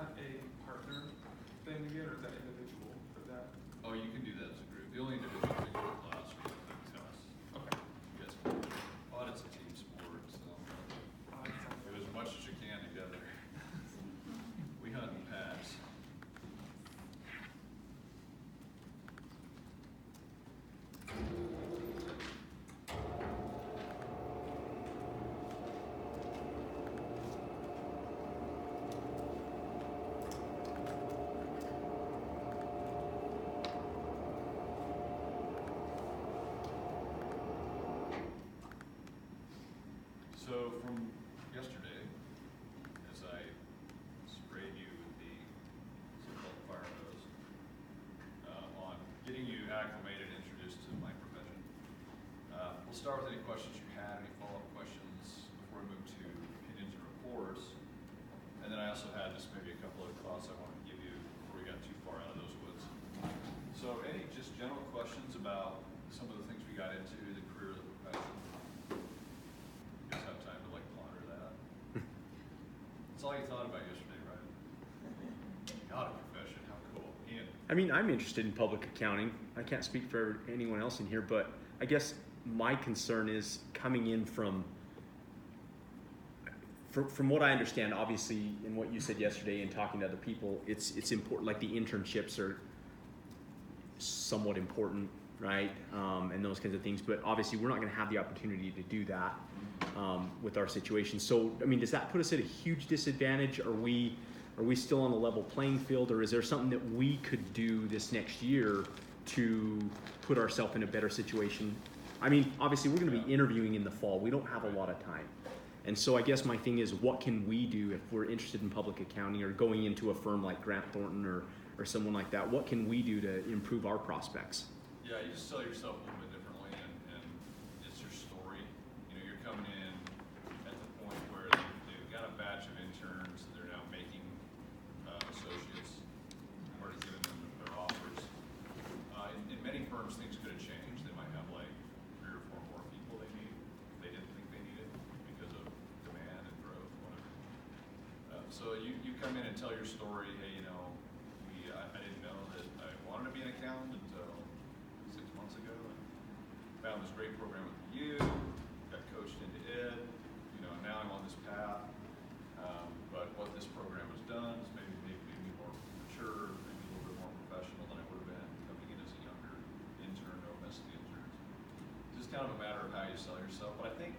that a partner thing again, or is that individual for that? Oh, you can do that as a group. The only individual thing for class we have to tell us. Okay. You guys can do it. Audit's a team sport, so do as much as you can together. We hunt in packs. So from yesterday, as I sprayed you with the so-called fire hose, on getting you acclimated and introduced to my profession, we'll start with any questions you had, any follow-up questions before we move to opinions and reports. And then I also had just maybe a couple of thoughts I wanted to give you before we got too far out of those woods. So any just general questions about some of the things we got into, the career, the profession? You guys have time to like ponder that. That's all you thought about yesterday, right? God, a profession, how cool. Ian. I mean, I'm interested in public accounting. I can't speak for anyone else in here, but I guess my concern is coming in from what I understand, obviously, in what you said yesterday and talking to other people, it's important. Like the internships are somewhat important, right? And those kinds of things. But obviously, we're not going to have the opportunity to do that with our situation. So, I mean, does that put us at a huge disadvantage? Are we still on a level playing field, or is there something that we could do this next year to put ourselves in a better situation? I mean, obviously, we're going to be interviewing in the fall. We don't have a lot of time. And so I guess my thing is, what can we do if we're interested in public accounting or going into a firm like Grant Thornton or someone like that? What can we do to improve our prospects? Yeah, you just sell yourself a little bit differently, and it's your story. You know, you're coming in at the point where they've got a batch of interns, they're now making associates, and we're giving them their offers. In many firms, things could have changed. They might have like 3 or 4 more people they need. They didn't think they needed because of demand and growth, whatever. So you come in and tell your story. Hey, you know, I didn't know that I wanted to be an accountant until 6 months ago, and found this great program with you, got coached into it, you know, now I'm on this path. But what this program has done is maybe made me more mature, maybe a little bit more professional than I would have been coming in as a younger intern, no offense to the interns. It's just kind of a matter of how you sell yourself. But I think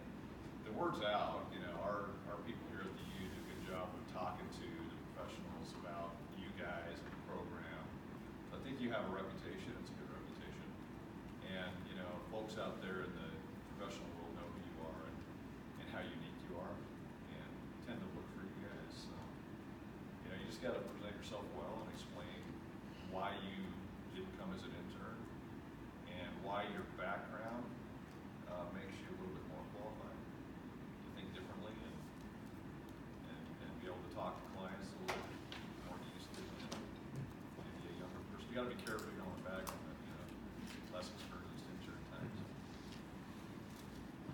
the word's out, you know, our people here at the U do a good job of talking to the professionals about you guys and the program. I think you have a reputation, it's a good reputation. And, you know, folks out there in the professional world know who you are and how unique you are, and tend to look for you guys. So, you know, you just got to present yourself well and explain why you didn't come as an intern and why your background makes you a little bit more qualified to think differently and be able to talk to clients a little bit more easily than maybe a younger person. You got to be careful going back on that, you know, less experienced intern times.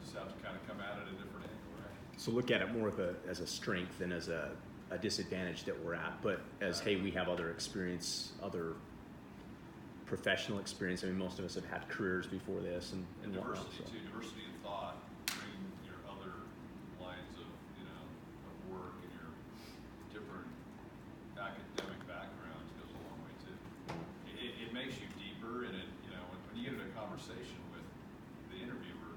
Just have to kind of come at it a different angle, right? So look at it more as a strength than as a disadvantage that we're at, but as, hey, we have other experience, other professional experience. I mean, most of us have had careers before this and whatnot. Diversity too, diversity of thought, bring your other lines of, you know, of work and your different academic backgrounds goes a long way too. It makes you deeper, and it, you know, when you get into a conversation with the interviewer,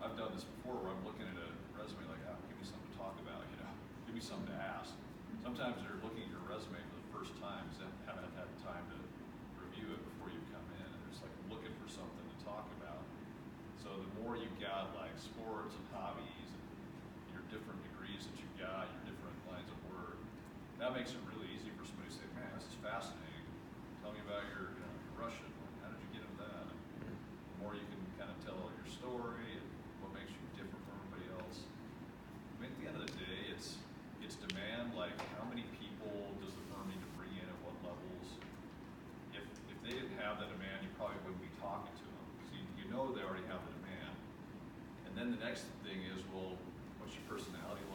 I've done this before where I'm looking at a resume like, oh, give me something to talk about, you know, give me something to ask. Sometimes they're looking at your resume for the first time, because they haven't had time to review it before you come in, and they're just like looking for something to talk about. So the more you've got like sports and hobbies and your different degrees that you've got, your different lines of work, that makes it really easy for somebody to say, man, this is fascinating. Tell me about your, you know, your Russian. How did you get into that? And the more you can kind of tell your story and what makes you different from everybody else. I mean, at the end of the day, it's demand. Like, how many people does the firm need to bring in at what levels? If they didn't have that demand, you probably wouldn't be talking to them, because you know they already have the demand. And then the next thing is, well, what's your personality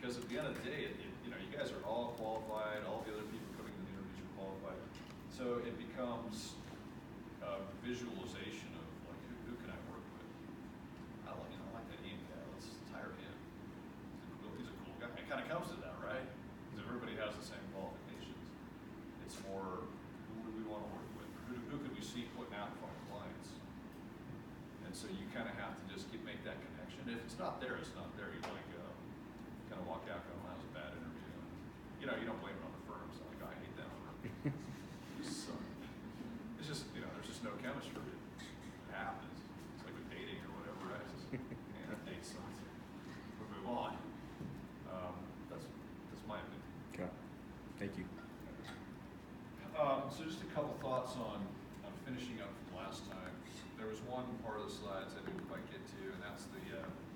Because at the end of the day, you know, you guys are all qualified, all the other people coming to the interviews are qualified. So it becomes a visualization of like, who can I work with? I like, you know, I like that Ian guy, let's hire him. He's a cool guy. It kind of comes to that, right? Because everybody has the same qualifications. It's more, who would we want to work with? Who could we see putting out in front of clients? And so you kind of have to just make that connection. If it's not there, it's not there. You like kind of walk out going, well, that was a bad interview. And, you know, you don't blame it on the firms. Like, I hate that firm. So, it's just, you know, there's just no chemistry. It happens. It's like with dating or whatever, right? It's just, man, that date sucks. We move on. That's my opinion. Okay. Thank you. So just a couple thoughts on finishing up from last time. There was one part of the slides I didn't quite get to, and that's the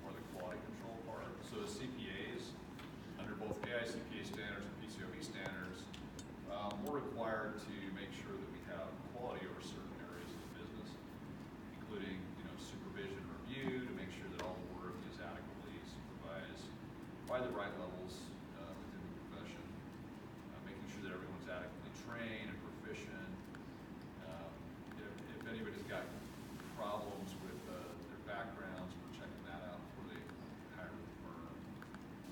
more the quality control part. So as CPAs, under both AICPA standards and PCOB standards, we're required to make sure that we have quality over certain areas of the business, including, you know, supervision review to make sure that all the work is adequately supervised by the right levels within the profession, making sure that everyone's adequately trained and proficient. If anybody's got problems with their backgrounds, we're checking that out before they hire the firm.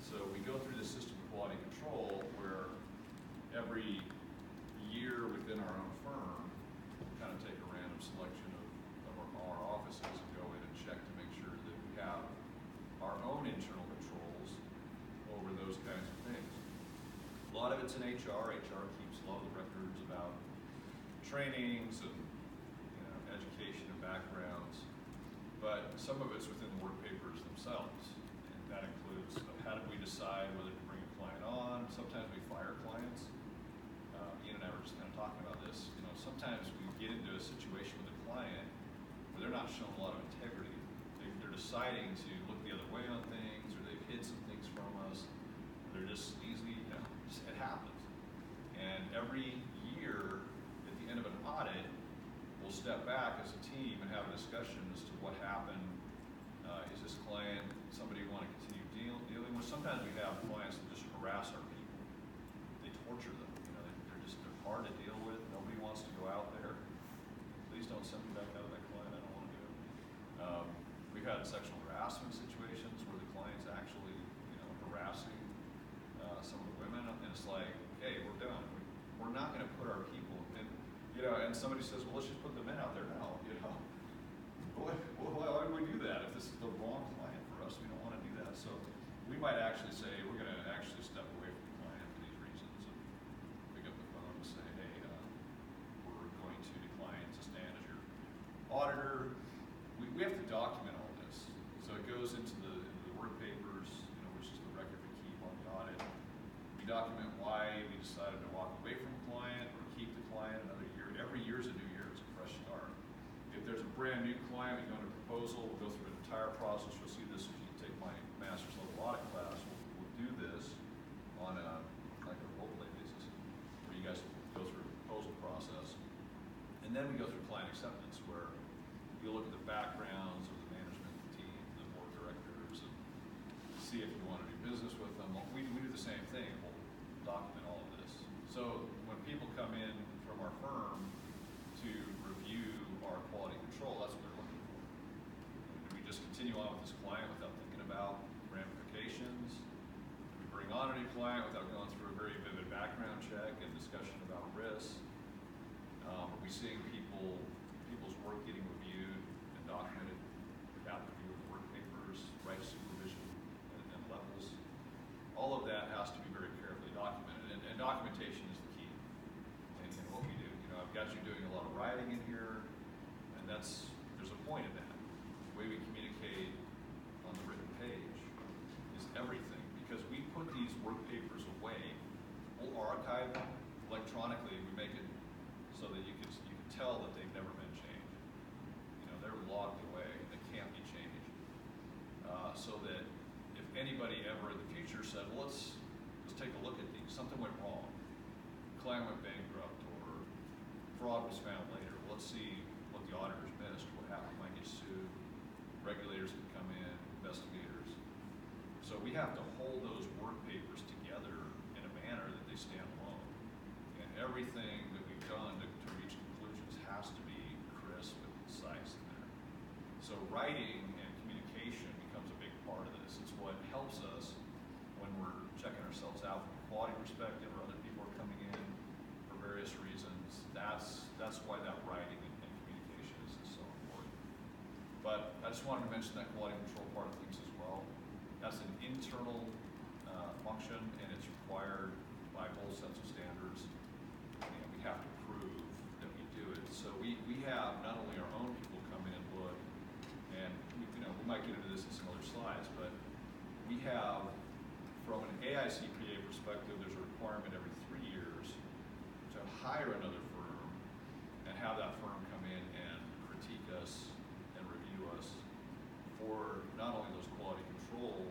So we go through the system of quality control where every year within our own firm, we kind of take a random selection of our offices and go in and check to make sure that we have our own internal controls over those kinds of things. A lot of it's in HR. HR keeps a lot of the records about trainings and, you know, education and backgrounds, but some of it's within the work papers themselves, and that includes how did we decide whether to bring a client on. Sometimes we fire clients. Ian and I were just kind of talking about this. You know, sometimes we get into a situation with a client where they're not showing a lot of integrity. They're deciding to look the other way on things, or they've hid some things from us. They're just easily, you know, it happens. And every year, at the end of an audit, we'll step back as a team and have a discussion as to what happened. Is this client somebody you want to continue dealing with? Sometimes we have clients that just harass our people. They torture them. You know, they're hard to deal with. Nobody wants to go out there. Please don't send me back out of that client. I don't want to do it. We've had sexual harassment situations where the client's actually, you know, harassing some of the women, and it's like, hey, we're done. We're not going to put our people in, you know, and somebody says, well, let's just put the men out there now, you know. Why would we do that? If this is the wrong client for us, we don't want to do that. So we might actually say, we're going to actually step away from the client for these reasons, and pick up the phone and say, hey, we're going to decline to stand as your auditor. We have to document all this. So it goes into the work papers, you know, which is the record we keep on the audit. We document why we decided to walk away from a client or keep the client another year. Every year is a new year, it's a fresh start. If there's a brand new client, we go into proposal, we'll go through an entire process. You'll see this if you take my master's level audit class. We'll do this on like a role play basis, where you guys go through a proposal process. And then we go through client acceptance, where you look at the backgrounds of the management team, the board directors, and see if you want to do business with them. We do the same thing. We'll document all of this. So when people come in from our firm to review our quality control, that's what they're looking for. Do we just continue on with this client without thinking about ramifications? Do we bring on a new client without going through a very vivid background check and discussion about risks? Are we seeing people's work getting reviewed and documented without review of the work papers, right supervision and levels? All of that has to be very carefully documented, and documentation is the key in what we do. You know, I've got you doing a lot of writing in here, and there's a point in that. The way we communicate on the written page is everything, because we put these work papers away. We'll archive them electronically. We make it so that you can tell that they've never been changed. You know, they're logged away. They can't be changed. So that if anybody ever in the future said, well, let's take a look at these, something went wrong, client went bankrupt, or fraud was found later, let's see what the auditors missed, what happened, might get sued, regulators could come in, investigators. So So we have to hold those work papers together in a manner that they stand alone. And everything that we've done to reach conclusions has to be crisp and concise in there. So writing and communication becomes a big part of this. It's what helps us when we're checking ourselves out from a quality perspective, or other people are coming in for various reasons. That's why that writing and communication is so important. But I just wanted to mention that quality control part of things as well. That's an internal function, and it's required by both sets of standards, and we have to prove that we do it. So we have not only our own people come in and look, and we might get into this in some other slides, but we have, from an AICPA perspective, there's a requirement every 3 years to hire another firm and have that firm come in and critique us and review us for not only those quality control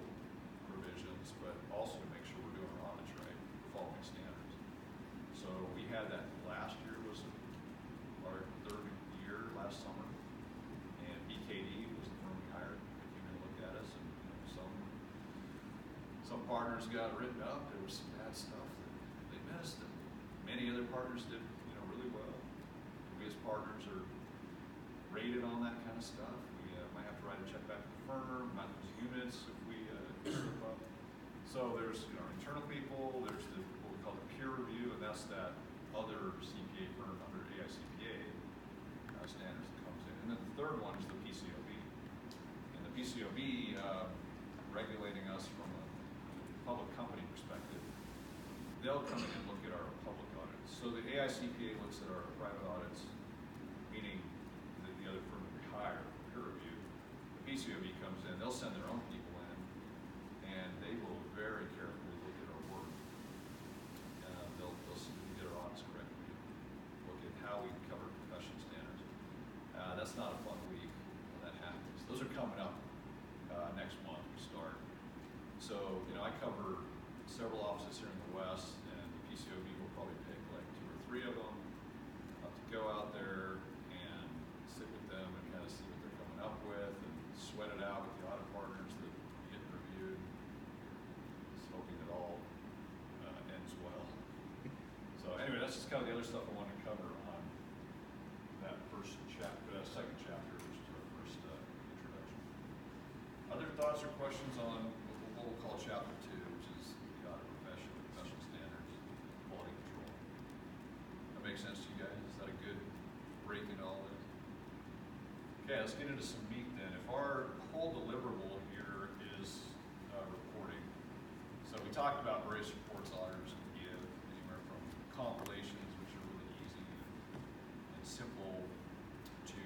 provisions, but also to make sure we're doing our audits right, following standards. So we had that last year, was our 3rd year last summer, and BKD was the firm we hired. They came in and looked at us, and some partners got written up. There was some bad stuff that they missed, and many other partners did really well. We as partners are rated on that kind of stuff. We might have to write a check back to the firm, might lose units if we slip up. So there's our internal people, there's what we call the peer review, and that's that other CPA firm under AICPA standards that comes in. And then the third one is the PCOB. And the PCOB, regulating us from a public company perspective, they'll come in and look at our public audits. So the AICPA looks at our private audits, meaning the other firm that we hire for peer review. The PCOB comes in, they'll send their own people in, and they will very carefully look at our work. They'll see if we get our audits correctly, look at how we cover professional standards. That's not a fun week when that happens. Those are coming up next month, we start. So, I cover several offices here in the West, and the PCOB will probably pick like 2 or 3 of them to go out there and sit with them and kind of see what they're coming up with, and sweat it out with the audit partners that get reviewed. Just hoping it all ends well. So anyway, that's just kind of the other stuff I wanted to cover on that second chapter, which is our first introduction. Other thoughts or questions on what we'll call chapter 2, which is the audit profession, professional standards, quality control? That makes sense to you guys? Is that a good break into all this? Okay, let's get into some meat then. If our whole deliverable here is reporting, so we talked about various reports auditors can give, anywhere from compilations, which are really easy and simple, to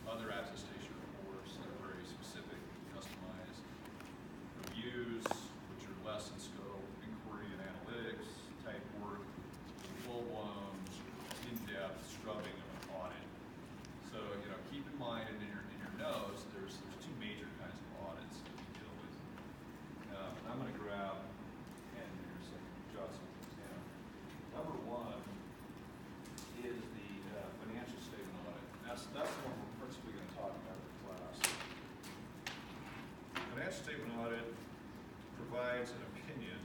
other attestation reports that are very specific, customized, reviews, which are less in scope, inquiry and analytics type work, full-blown, in-depth scrubbing of an audit. So, keep in mind, and in your notes, there's 2 major kinds of audits that we deal with. I'm going to grab a pen here so I can jot some things down. Number 1 is the financial statement audit. That's the one we're principally going to talk about in class. Financial statement audit provides an opinion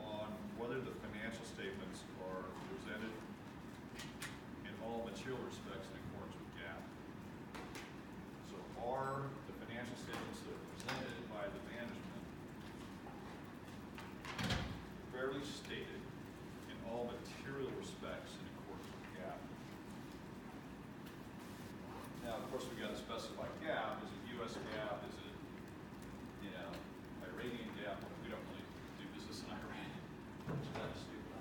on whether the financial statements are presented in all material respects in accordance with GAAP. So are the financial statements that are presented by the management fairly stated in all material respects in accordance with GAAP? Now, of course, we got to specify GAAP. Is it U.S. GAAP? Is it, Iranian GAAP? We don't really do business in Iran. That's stupid.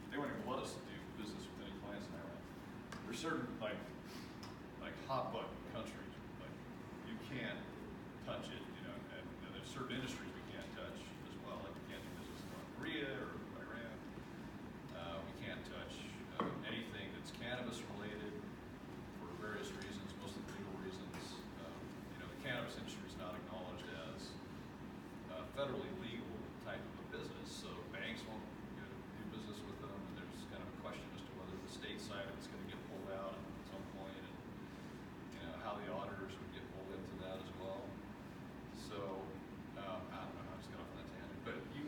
They won't even let us do business with any clients in Iran. There's certain like hot button countries, like you can't touch it, and there's certain industries we can't touch as well. Like we can't do business in North Korea or Iran. We can't touch anything that's cannabis related for various reasons, mostly legal reasons. The cannabis industry is not acknowledged as federally legal type of a business, so banks won't do business with them, and there's kind of a question as to whether the state side of it's going to get pulled out at some point. And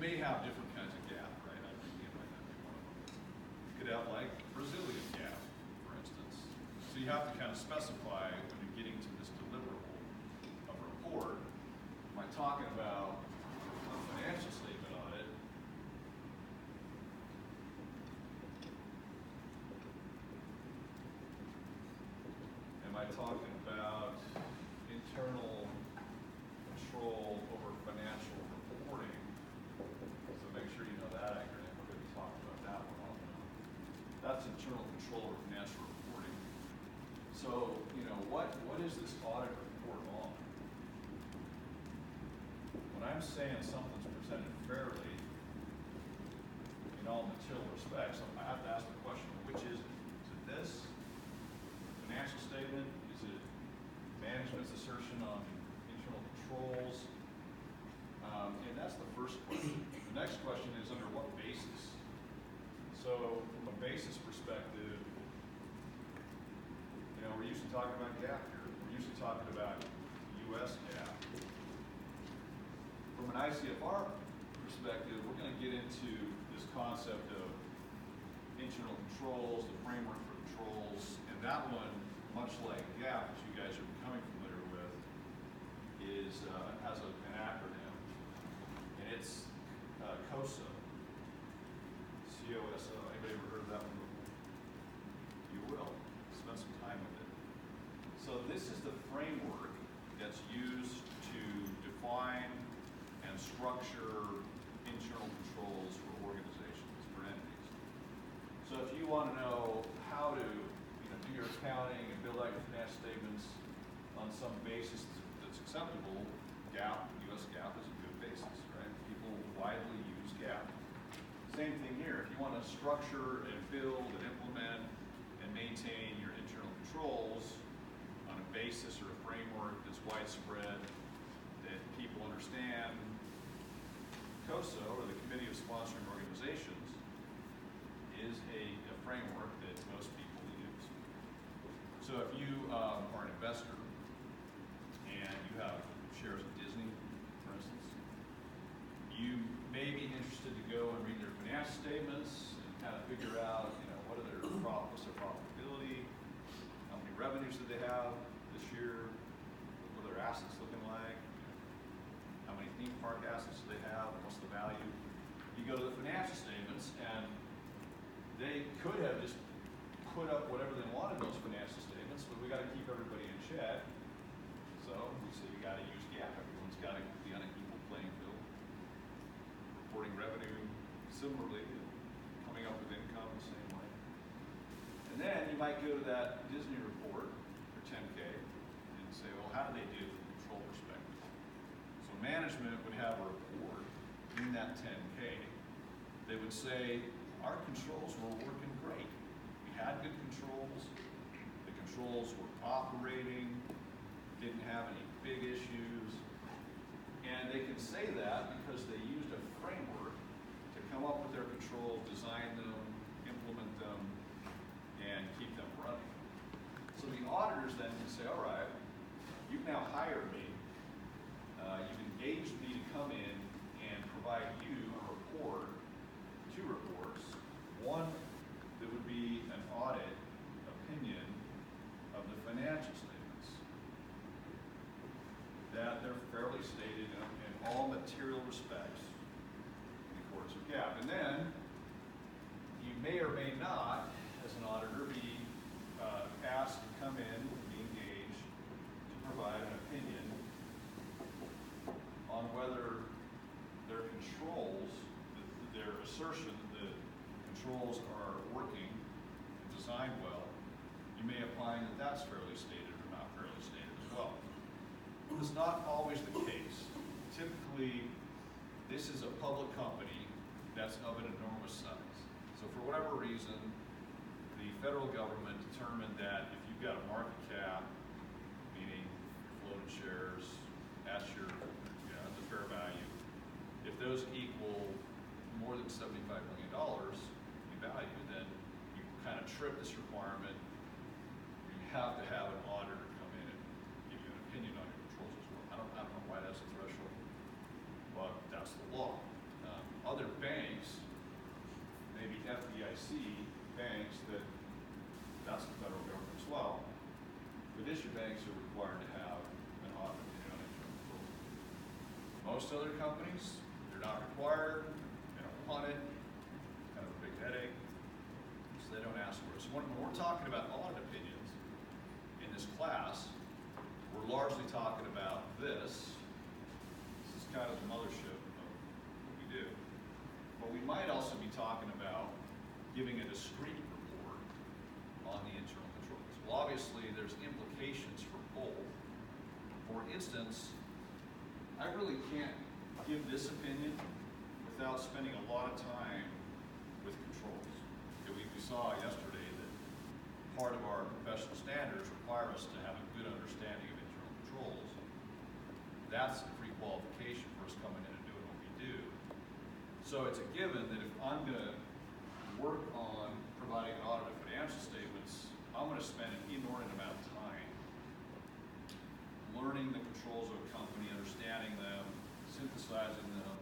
may have different kinds of GAAP, right? I think it might not be one of them. You could have like Brazilian GAAP, for instance. So you have to kind of specify when you're getting to this deliverable of a report. Am I talking about a financial statement audit? Am I talking about internal control over financial reporting? So make sure you know that acronym. We're going to be talking about that one off and on. That's internal control over financial reporting. So, you know, what is this audit report on? When I'm saying something's presented fairly in all material respects, I have to ask the question, which is it? Is it this? Financial statement? Is it management's assertion on internal controls? And that's the first question. The next question is under what basis? So from a basis perspective, you know, we're usually talking about GAAP here. We're usually talking about US GAAP. From an ICFR perspective, we're going to get into this concept of internal controls, the framework for controls, and that one, much like GAAP, which you guys are becoming familiar with, is has an acronym, and it's COSO. C-O-S-O. Anybody ever heard of that one before? You will. Spend some time with it. So this is the framework that's used to define and structure internal controls for organizations, for entities. So if you want to know how to do your accounting and build out your financial statements on some basis that's acceptable, GAAP, US GAAP is a good basis, right? People widely use GAAP. Same thing here. If you want to structure and build and implement and maintain your internal controls on a basis or a framework that's widespread, that people understand, COSO, or the Committee of Sponsoring Organizations, is a framework that most people use. So if you are an investor and you have shares of Disney, for instance, you may be interested to go and read their financial statements and kind of figure out, what are what's their profitability, how many revenues do they have this year, what are their assets looking like, how many theme park assets do they have, what's the value. You go to the financial statements and they could have just put up whatever they wanted in those financial statements, but we got to keep everybody in check. So we say you got to use GAAP. Everyone's got to be on an equal playing field. Reporting revenue similarly, coming up with income the same way. And then you might go to that Disney report for 10K and say, well, how do they do from a control perspective? So management would have a report in that 10K. They would say, our controls were working great. We had good controls. The controls were operating, didn't have any big issues. And they can say that because they used a framework to come up with their controls, design them, implement them, and keep them running. So the auditors then can say, all right, you've now hired me. You've engaged me to come in and provide you a report, 2 reports. One that would be an audit opinion of the financial statements, that they're fairly stated in all material respects in accordance with GAAP. And then you may or may not, as an auditor, be asked to come in and be engaged to provide an opinion on whether their controls, their assertion that controls are working and designed well, you may opine that that's fairly stated or not fairly stated as well. It's not always the case. Typically, this is a public company that's of an enormous size. So for whatever reason, the federal government determined that if you've got a market cap, meaning floated shares, at the fair value, if those equal more than $75 million in value, then you kind of trip this requirement. You have to have an auditor come in and give you an opinion on your controls as well. I don't know why that's a threshold, but that's the law. other banks, maybe FDIC banks, that's the federal government as well, but issue banks are required to have an audit opinion on internal controls. Most other companies, they're not required, they don't want it, kind of a big headache, so they don't ask for it. So when we're talking about audit opinions in this class, we're largely talking about this. This is kind of the mothership of what we do. But we might also be talking about giving a discrete report on the internal controls. Well, obviously, there's implications for both. For instance, I really can't give this opinion without spending a lot of time with controls. We saw yesterday that part of our professional standards require us to have a good understanding of internal controls. That's a pre-qualification for us coming in and doing what we do. So it's a given that if I'm going to work on providing an audit of financial statements, I'm going to spend an inordinate amount of time learning the controls of a company, understanding them, synthesizing them,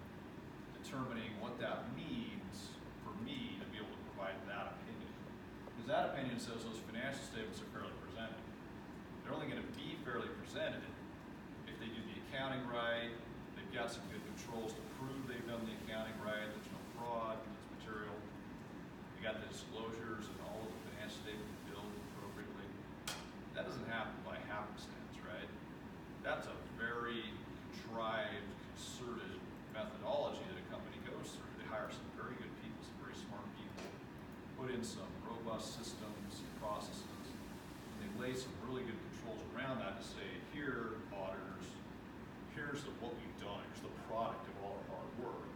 determining what that means for me to be able to provide that opinion. Because that opinion says those financial statements are fairly presented. They're only going to be fairly presented if they do the accounting right, they've got some good controls to prove they've done the accounting right, there's no fraud, it's material, they got the disclosures and all of the financial statements billed appropriately. That doesn't happen by happenstance, right? That's a very contrived, concerted methodology that a company goes through. They hire some very good people, some very smart people, put in some robust systems and processes, and they lay some really good controls around that to say, here, auditors, here's what we've done, here's the product of all our hard work.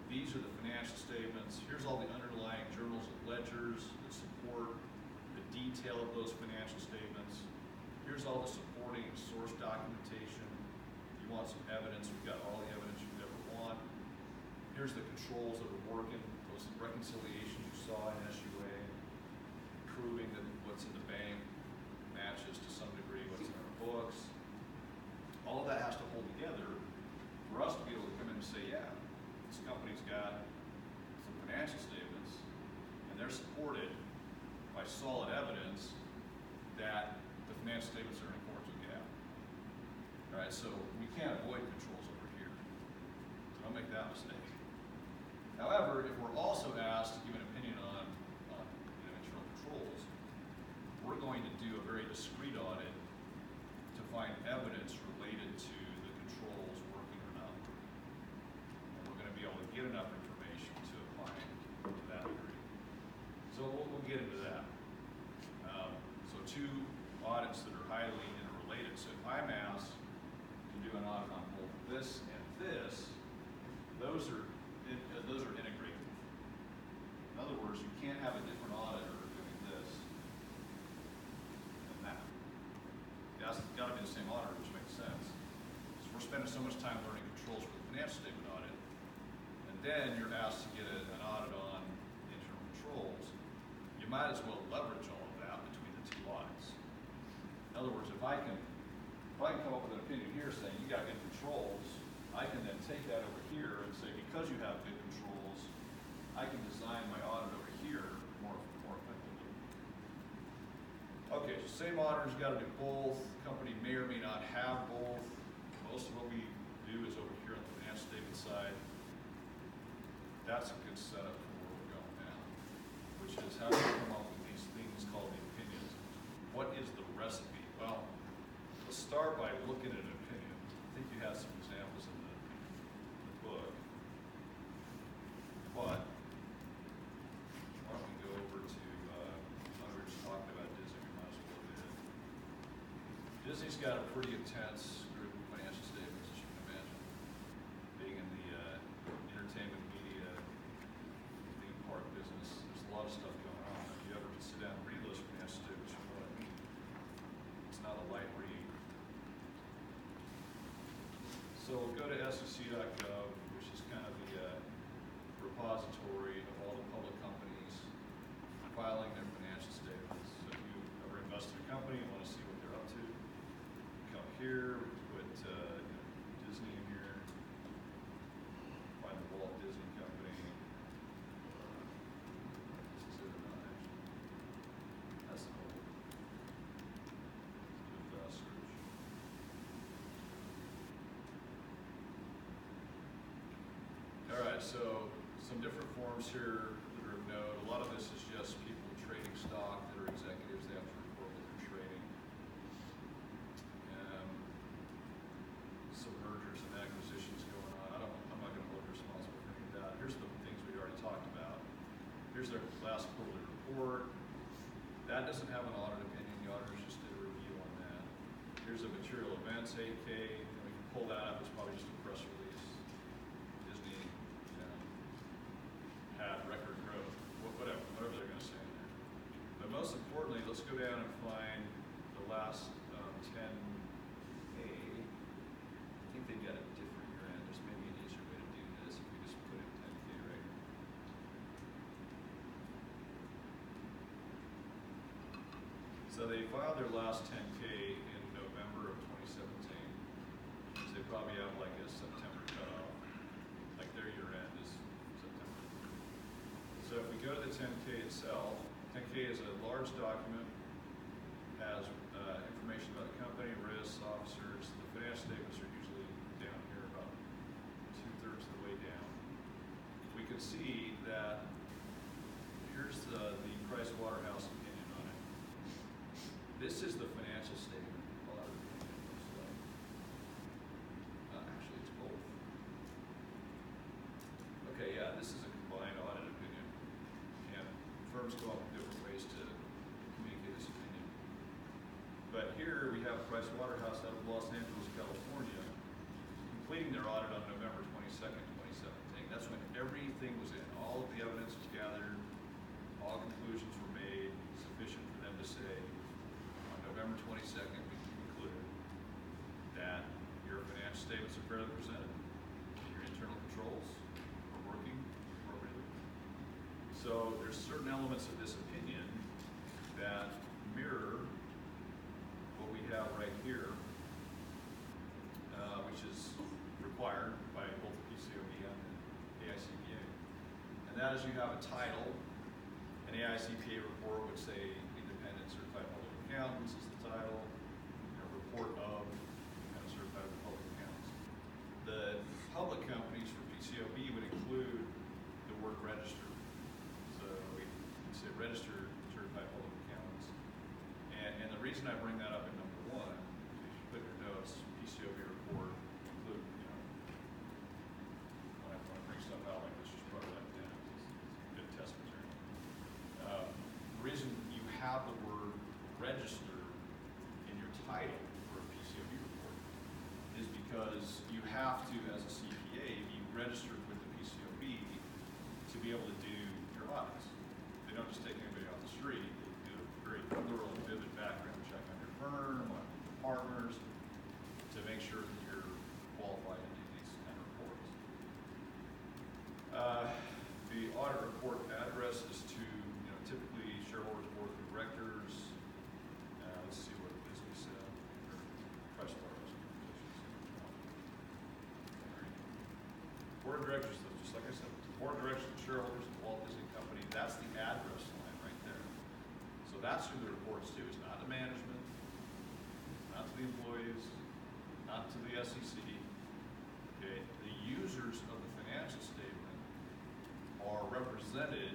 These are the financial statements, here's all the underlying journals and ledgers that support the detail of those financial statements. Here's all the supporting source documentation. If you want some evidence, we've got all the evidence you could ever want. Here's the controls that are working, those reconciliations you saw in SUA, proving that what's in the bank matches to some degree what's in our books. All of that has to hold together for us to be able to come in and say, yeah, this company's got some financial statements and they're supported by solid evidence that the financial statements are in accordance with GAAP. All right, so we can't avoid controls over here. So don't make that mistake. However, if we're also asked to give an opinion on internal controls, we're going to do a very discrete audit to find evidence related to the controls working or not working. And we're going to be able to get enough information to apply to that degree. So we'll get into that. So two audits that are highly interrelated. So if I'm asked to do an audit on both this and this, those are integrated. In other words, you can't have a different auditor doing this than that. It's got to be the same auditor, which makes sense. So we're spending so much time learning controls for the financial statement audit, and then you're asked to get an audit on internal controls. You might as well leverage all of that between the two audits. In other words, if I can come up with an opinion here saying you got good controls, I can then take that over here and say, because you have good controls, I can design my audit over here more effectively. Okay, so same auditor's got to do both. Company may or may not have both. Most of what we do is over here on the financial statement side. That's a good setup for where we're going now, which is how do we come up with these things called the opinions? What is the recipe? Well, let's start by looking at an opinion. I think you have some examples in the book. But why don't we go over to, we were just talking about Disney, we might as well do it. Disney's got a pretty intense group of financial statements, as you can imagine. Being in the entertainment, media, theme park business, there's a lot of stuff going on. If you ever just sit down and read those financial statements, you know what I mean. It's not a light read. So we'll go to SEC.gov, which is kind of the repository of all the public companies filing their financial statements. So if you ever invest in a company and want to see what they're up to, come here, we put Disney in here, find the Walt Disney right, so some different forms here that are of note. A lot of this is just people trading stock that are executives. They have to report what they're trading. Some mergers and acquisitions going on. I'm not going to hold responsible for any of that. Here's the things we already talked about. Here's their last quarterly report. That doesn't have an audit opinion. The auditors just did a review on that. Here's a material events 8K. We can pull that up. It's probably just a press release. Disney, had record growth. Whatever they're going to say in there. But most importantly, let's go down and find the last 10A. I think they got a different year end. There's maybe an easier way to do this if we just put in 10K right here. So they filed their last 10K in November of 2017. So they probably have like a September cutoff. Like their year end is September. So if we go to the 10K itself, 10K is a large document, has information about the company, risks, officers. The financial statements are usually down here about 2/3 of the way down. We can see that here's the Price Waterhouse opinion on it. This is the financial statement. Audit opinion looks like. Actually, it's both. Okay, yeah, this is a combined audit opinion. And firms go up in different ways to communicate this opinion. But here we have Price Waterhouse out of Los Angeles, California, completing their audit on November 22nd, 2017. That's when everything was in. All of the evidence was gathered, all conclusions were made, sufficient for them to say, on November 22nd, we conclude that your financial statements are fairly presented, your internal controls are working appropriately. So there's certain elements of this opinion that mirror what we have right here, which is required by both PCOB and the AICPA. And that is you have a title. An AICPA report would say Independent Certified Public Accountants is the title. A report of Independent Certified Public Accountants. The public companies for PCOB would include the word registered. So we say registered certified public accountants. And the reason I bring that up in number 1, if you put in your notes, PCOB report include, when I bring stuff out like this, just part of that down. It's good test material. The reason you have the word register in your title for a PCOB report is because you have to, as a CPA, be registered with the PCOB to be able to do your audits. They don't just take anybody off the street. They do a very thorough and vivid background check on your firm, on your partners, to make sure that you're qualified to do these kind of reports. The audit report address is to, typically shareholders, board of directors. Let's see what Disney said. Price Waterhouse. Board of directors, just like I said, board of directors and shareholders of the Walt Disney Company. That's the address line right there. So that's who the reports to. It's not to management, not to the employees, not to the SEC. Okay, the users of the financial statement are represented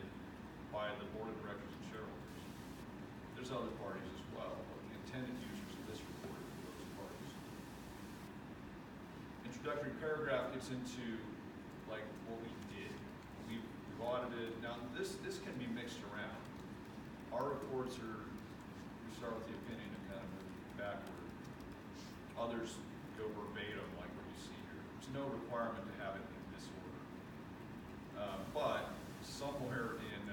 by the board of directors and shareholders. There's other parties as well, but the intended users of this report are those parties. Introductory paragraph gets into like what we did. We've audited. Now this can be mixed around. Our reports are, we start with the opinion and kind of move backward. Others go verbatim like what you see here. There's no requirement to have it in this order. But somewhere in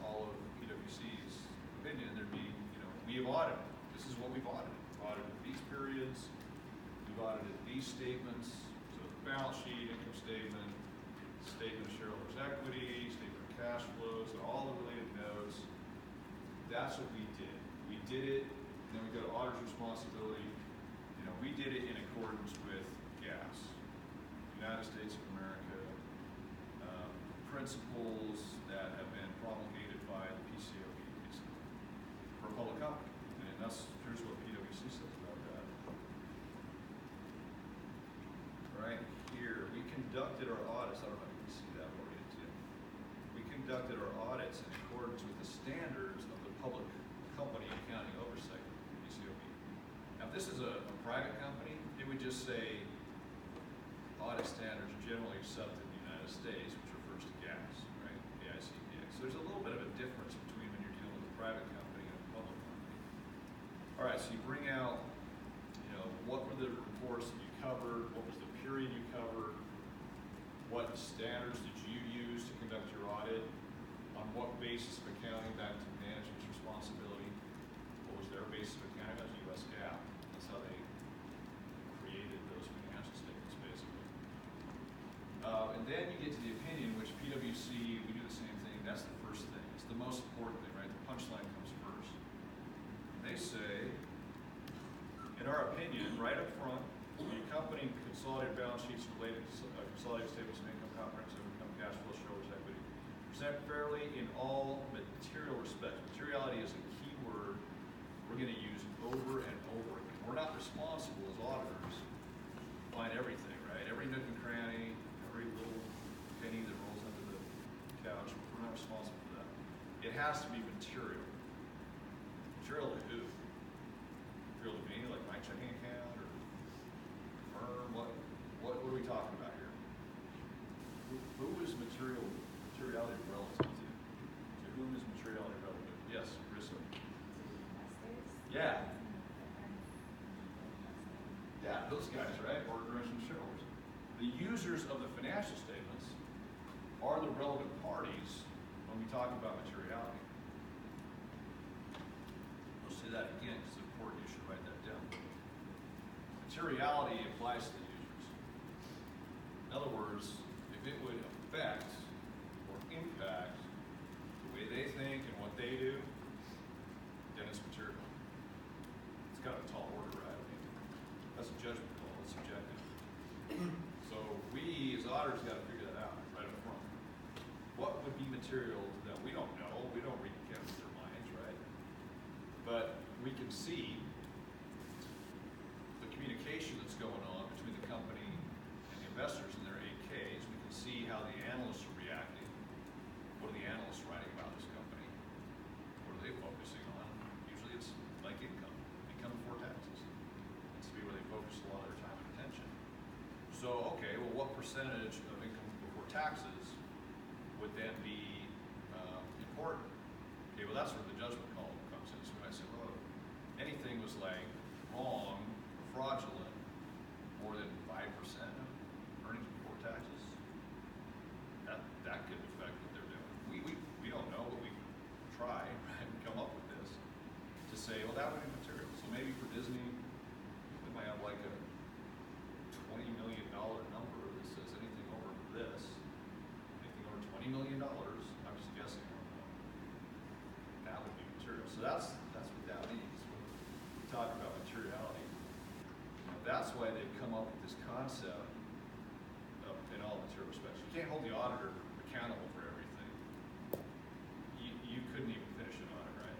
all of PwC's opinion, there'd be, we have audited. This is what we've audited. We've audited these periods. We've audited these statements. So the balance sheet, income statement, statement of shareholders' equity, statement of cash flows, and all the related notes. That's what we did. We did it, and then we go to auditor's responsibility. We did it in accordance with GAAS, United States of America, principles that have been promulgated by the PCOB, basically, for a public company. And here's what PwC says about that. Right here, we conducted our audits. I don't know if you can see conducted our audits in accordance with the standards of the Public Company Accounting Oversight, PCOB. Now, if this is a private company, it would just say audit standards generally accepted in the United States, which refers to gas, right? AICPA. So there's a little bit of a difference between when you're dealing with a private company and a public company. All right, so you bring out, what were the reports that you covered? What was the period you covered? What standards did you use to conduct your audit? On what basis of accounting back to management's responsibility? What was their basis of accounting? That was US GAAP. That's how they created those financial statements, basically. And then you get to the opinion, which PwC, we do the same thing. That's the first thing. It's the most important thing, right? The punchline comes first. They say, in our opinion, right up front, the accompanying consolidated balance sheets related to consolidated statements of income, comprehensive income, cash flow, shareholders' equity, present fairly in all material respects. Materiality is a key word we're going to use over and over again. We're not responsible as auditors to find everything, right? Every nook and cranny, every little penny that rolls under the couch, we're not responsible for that. It has to be material. Material to who? Material to me, like my checking account, or firm? What are we talking about here? Who is materiality relative to? To whom is materiality relative? Yes, Rissa. Yeah. Yeah, those guys, right? Ordinary shareholders. The users of the financial statements are the relevant parties when we talk about materiality. We'll say that again because it's important. You should write that down. Materiality applies to the users. In other words, if it would affect or impact the way they think and what they do, then it's material. It's kind of a tall order, right? I mean, that's a judgment call. It's subjective. So we, as auditors, got to figure that out right up front. What would be material to them? We don't know. We don't read their minds, right? But we can see the communication that's going on between the company and the investors in their 8Ks. We can see how the analysts are reacting. What are the analysts writing about this company? What are they focusing on? Usually it's like income before taxes. That's to be where they focus a lot of their time and attention. So, okay, well, what percentage of income before taxes would then be important? Okay, well, that's where the judgment call comes in. So when I say, well, anything was like wrong or fraudulent, more than 5% of earnings before taxes, that could affect what they're doing. We don't know, but we try, right, and come up with this to say, well, that would be material. So maybe for Disney, we might have like a $20 million number that says anything over this, anything over $20 million, I'm just guessing, I don't know. That would be material. So that's what that means when we talk about materiality. That's why they've come up with this concept of, in all material respects. You can't hold the auditor accountable for everything. You couldn't even finish an audit, right?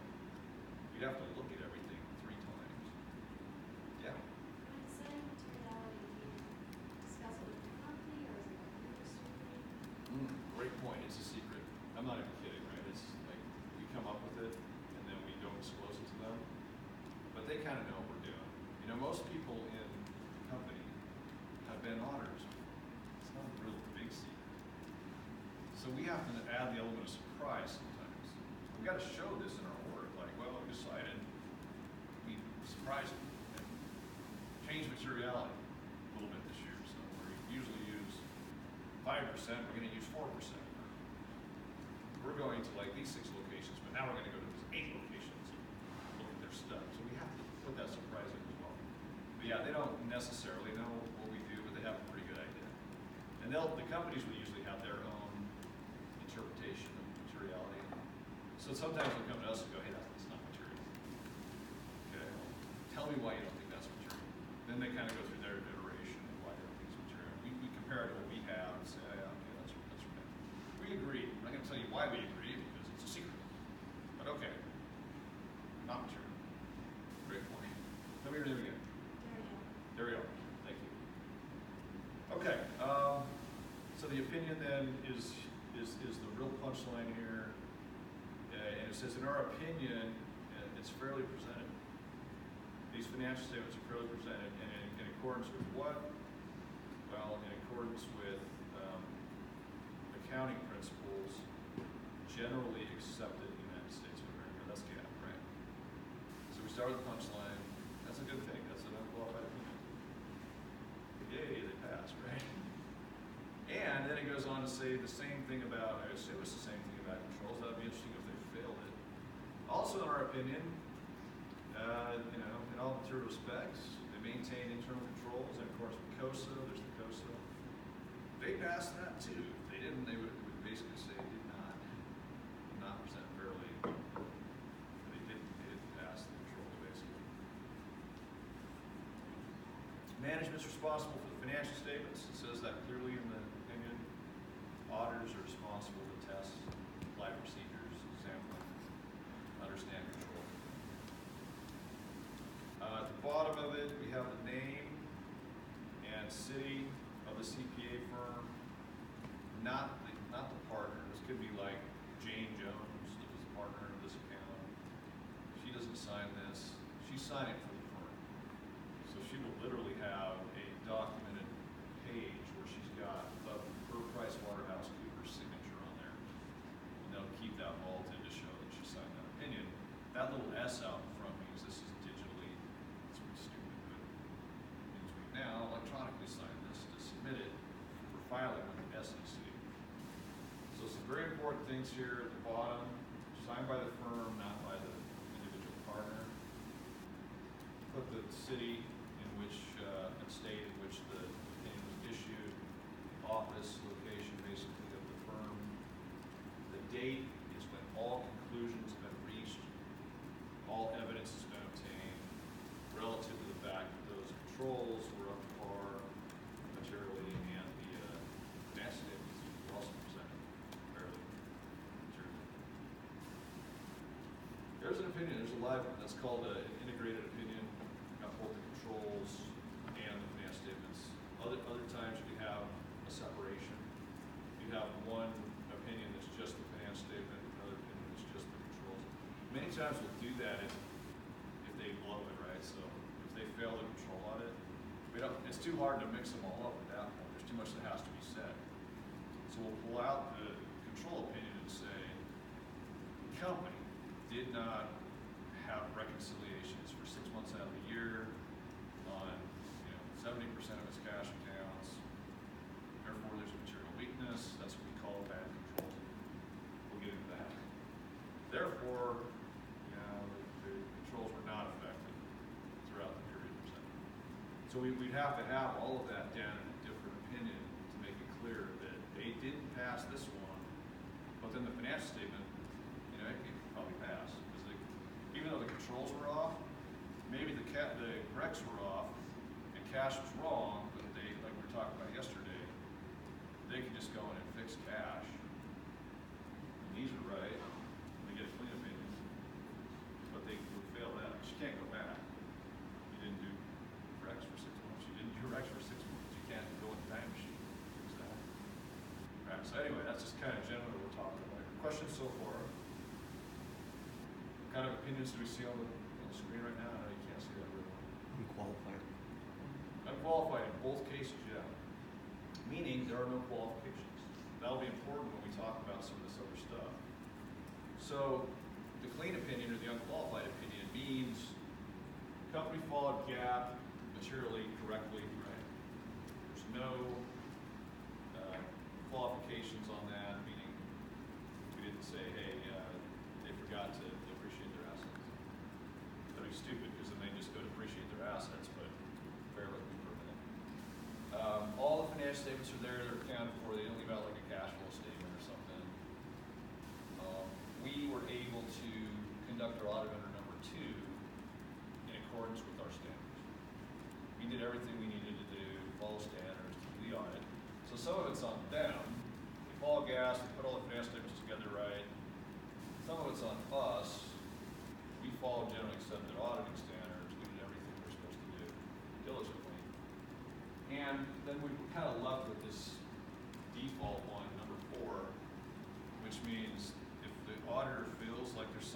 You'd have to look at everything 3 times. Yeah. When saying materiality, do you discuss it with the company or is it like industry? Great point. It's a secret. I'm not even kidding, right? It's like we come up with it and then we don't disclose it to them. But they kind of know what we're doing. Most people in the company have been auditors. It's not a real big secret. So we have to add the element of surprise sometimes. We've got to show this in our work. Like, well, we decided we surprised them and changed materiality a little bit this year. So we usually use 5%, we're going to use 4%. We're going to like these 6 locations, but now we're going to go to these 8 locations and look at their stuff. So we have to put that surprise in as well. But yeah, they don't necessarily know what we do, but they have a pretty good idea. And the companies will usually have their own interpretation of materiality. So sometimes they'll come to us and go, hey, that's not material. Okay, well, tell me why you don't think that's material. Then they kind of go through their iteration of why they don't think it's material. We compare it to what we have and say, oh, yeah, okay, that's right. We agree. I'm not going to tell you why we agree because it's a secret. But okay, not material. Great point. Tell me your name again. There we go. Thank you. Okay. So the opinion then is the real punchline here. it says, in our opinion, it's fairly presented. These financial statements are fairly presented, and in accordance with what? Well, in accordance with accounting principles generally accepted in the United States of America. That's GAAP, right? So we start with the punchline. That's a good thing. That's an unqualified opinion. Yay, they passed, right? And then it goes on to say the same thing about, I assume it's the same thing about controls. That would be interesting if they failed it. Also, in our opinion, in all material respects, they maintain internal controls, and of course, with COSA, there's the COSA. They passed that too. If they didn't, they would basically say they did not present fairly. They didn't pass the controls, basically. Management's responsible for the financial statements. It says that clearly in the opinion. Auditors are responsible to test, apply procedures, sampling, understand control. At the bottom of it, we have the name and city of the CPA firm, not the partner. This could be like Jane Jones, that was the partner of this account. She doesn't sign this. She's signing for the firm. So she will literally have a documented page where she's got her PricewaterhouseCoopers signature on there. And they'll keep that vaulted to show that she signed that opinion. That little S out in front means this is digitally, it's pretty stupid, but it means we now electronically sign this to submit it for filing with the SEC. So some very important things here at the bottom, signed by the firm, not by the individual partner. Put the city in which, and state in which the opinion was issued, office, location basically of the firm. The date is when all conclusions have been reached, all evidence has been obtained relative to the fact that those controls were up to par materially, and the financial statements were also presented fairly materially. There's an opinion, there's a live one that's called an integrated opinion. Got both the controls and the financial statements. Other times you could have a separation. You have one opinion that's just the financial statement, another opinion that's just the controls. Many times we'll do that if they blow it, right? So if they fail the control audit, it's too hard to mix them all up at that point. There's too much that has to be said. So we'll pull out the control opinion and say, the company did not have reconciliations for 6 months out of the year on 70% of its cash accounts. Therefore, there's a material weakness. That's what we call bad control. We'll get into that. Therefore, the controls were not effective throughout the period presented. So we'd have to have all of that down in a different opinion to make it clear that they didn't pass this one, but then the financial statement, it could probably pass. Because even though the controls were off, maybe the recs were off, and cash was wrong, but they, like we were talking about yesterday, they could just go in and fix cash. And these are right, and they get a clean opinion, but they would fail that. But you can't go back. You didn't do recs for 6 months. You didn't do recs for 6 months. You can't go in the time machine and fix that. Right, so anyway, that's just kind of generally what we're talking about. Questions so far? What kind of opinions do we see on the screen right now? I know you can't see that really well. Unqualified. Unqualified in both cases, yeah. Meaning there are no qualifications. That'll be important when we talk about some of this other stuff. So the clean opinion or the unqualified opinion means the company followed GAAP materially correctly, right? There's no qualifications on that, meaning we didn't say, hey, they forgot to depreciate their assets. That'd be stupid because then they just go depreciate their assets, but fairly permanent. All the financial statements are there, they're accounted for, they don't leave out like a cash flow statement or something. We were able to conduct our audit under number 2 in accordance with our standards. We did everything we needed to do, follow standards, to do the audit. So some of it's on them. We follow gas, we put all the financial statements together right. Some of it's on us. We follow generally accepted auditing standards. We did everything we're supposed to do diligently. And then we were kind of left with this default one, number 4, which means if the auditor feels like there's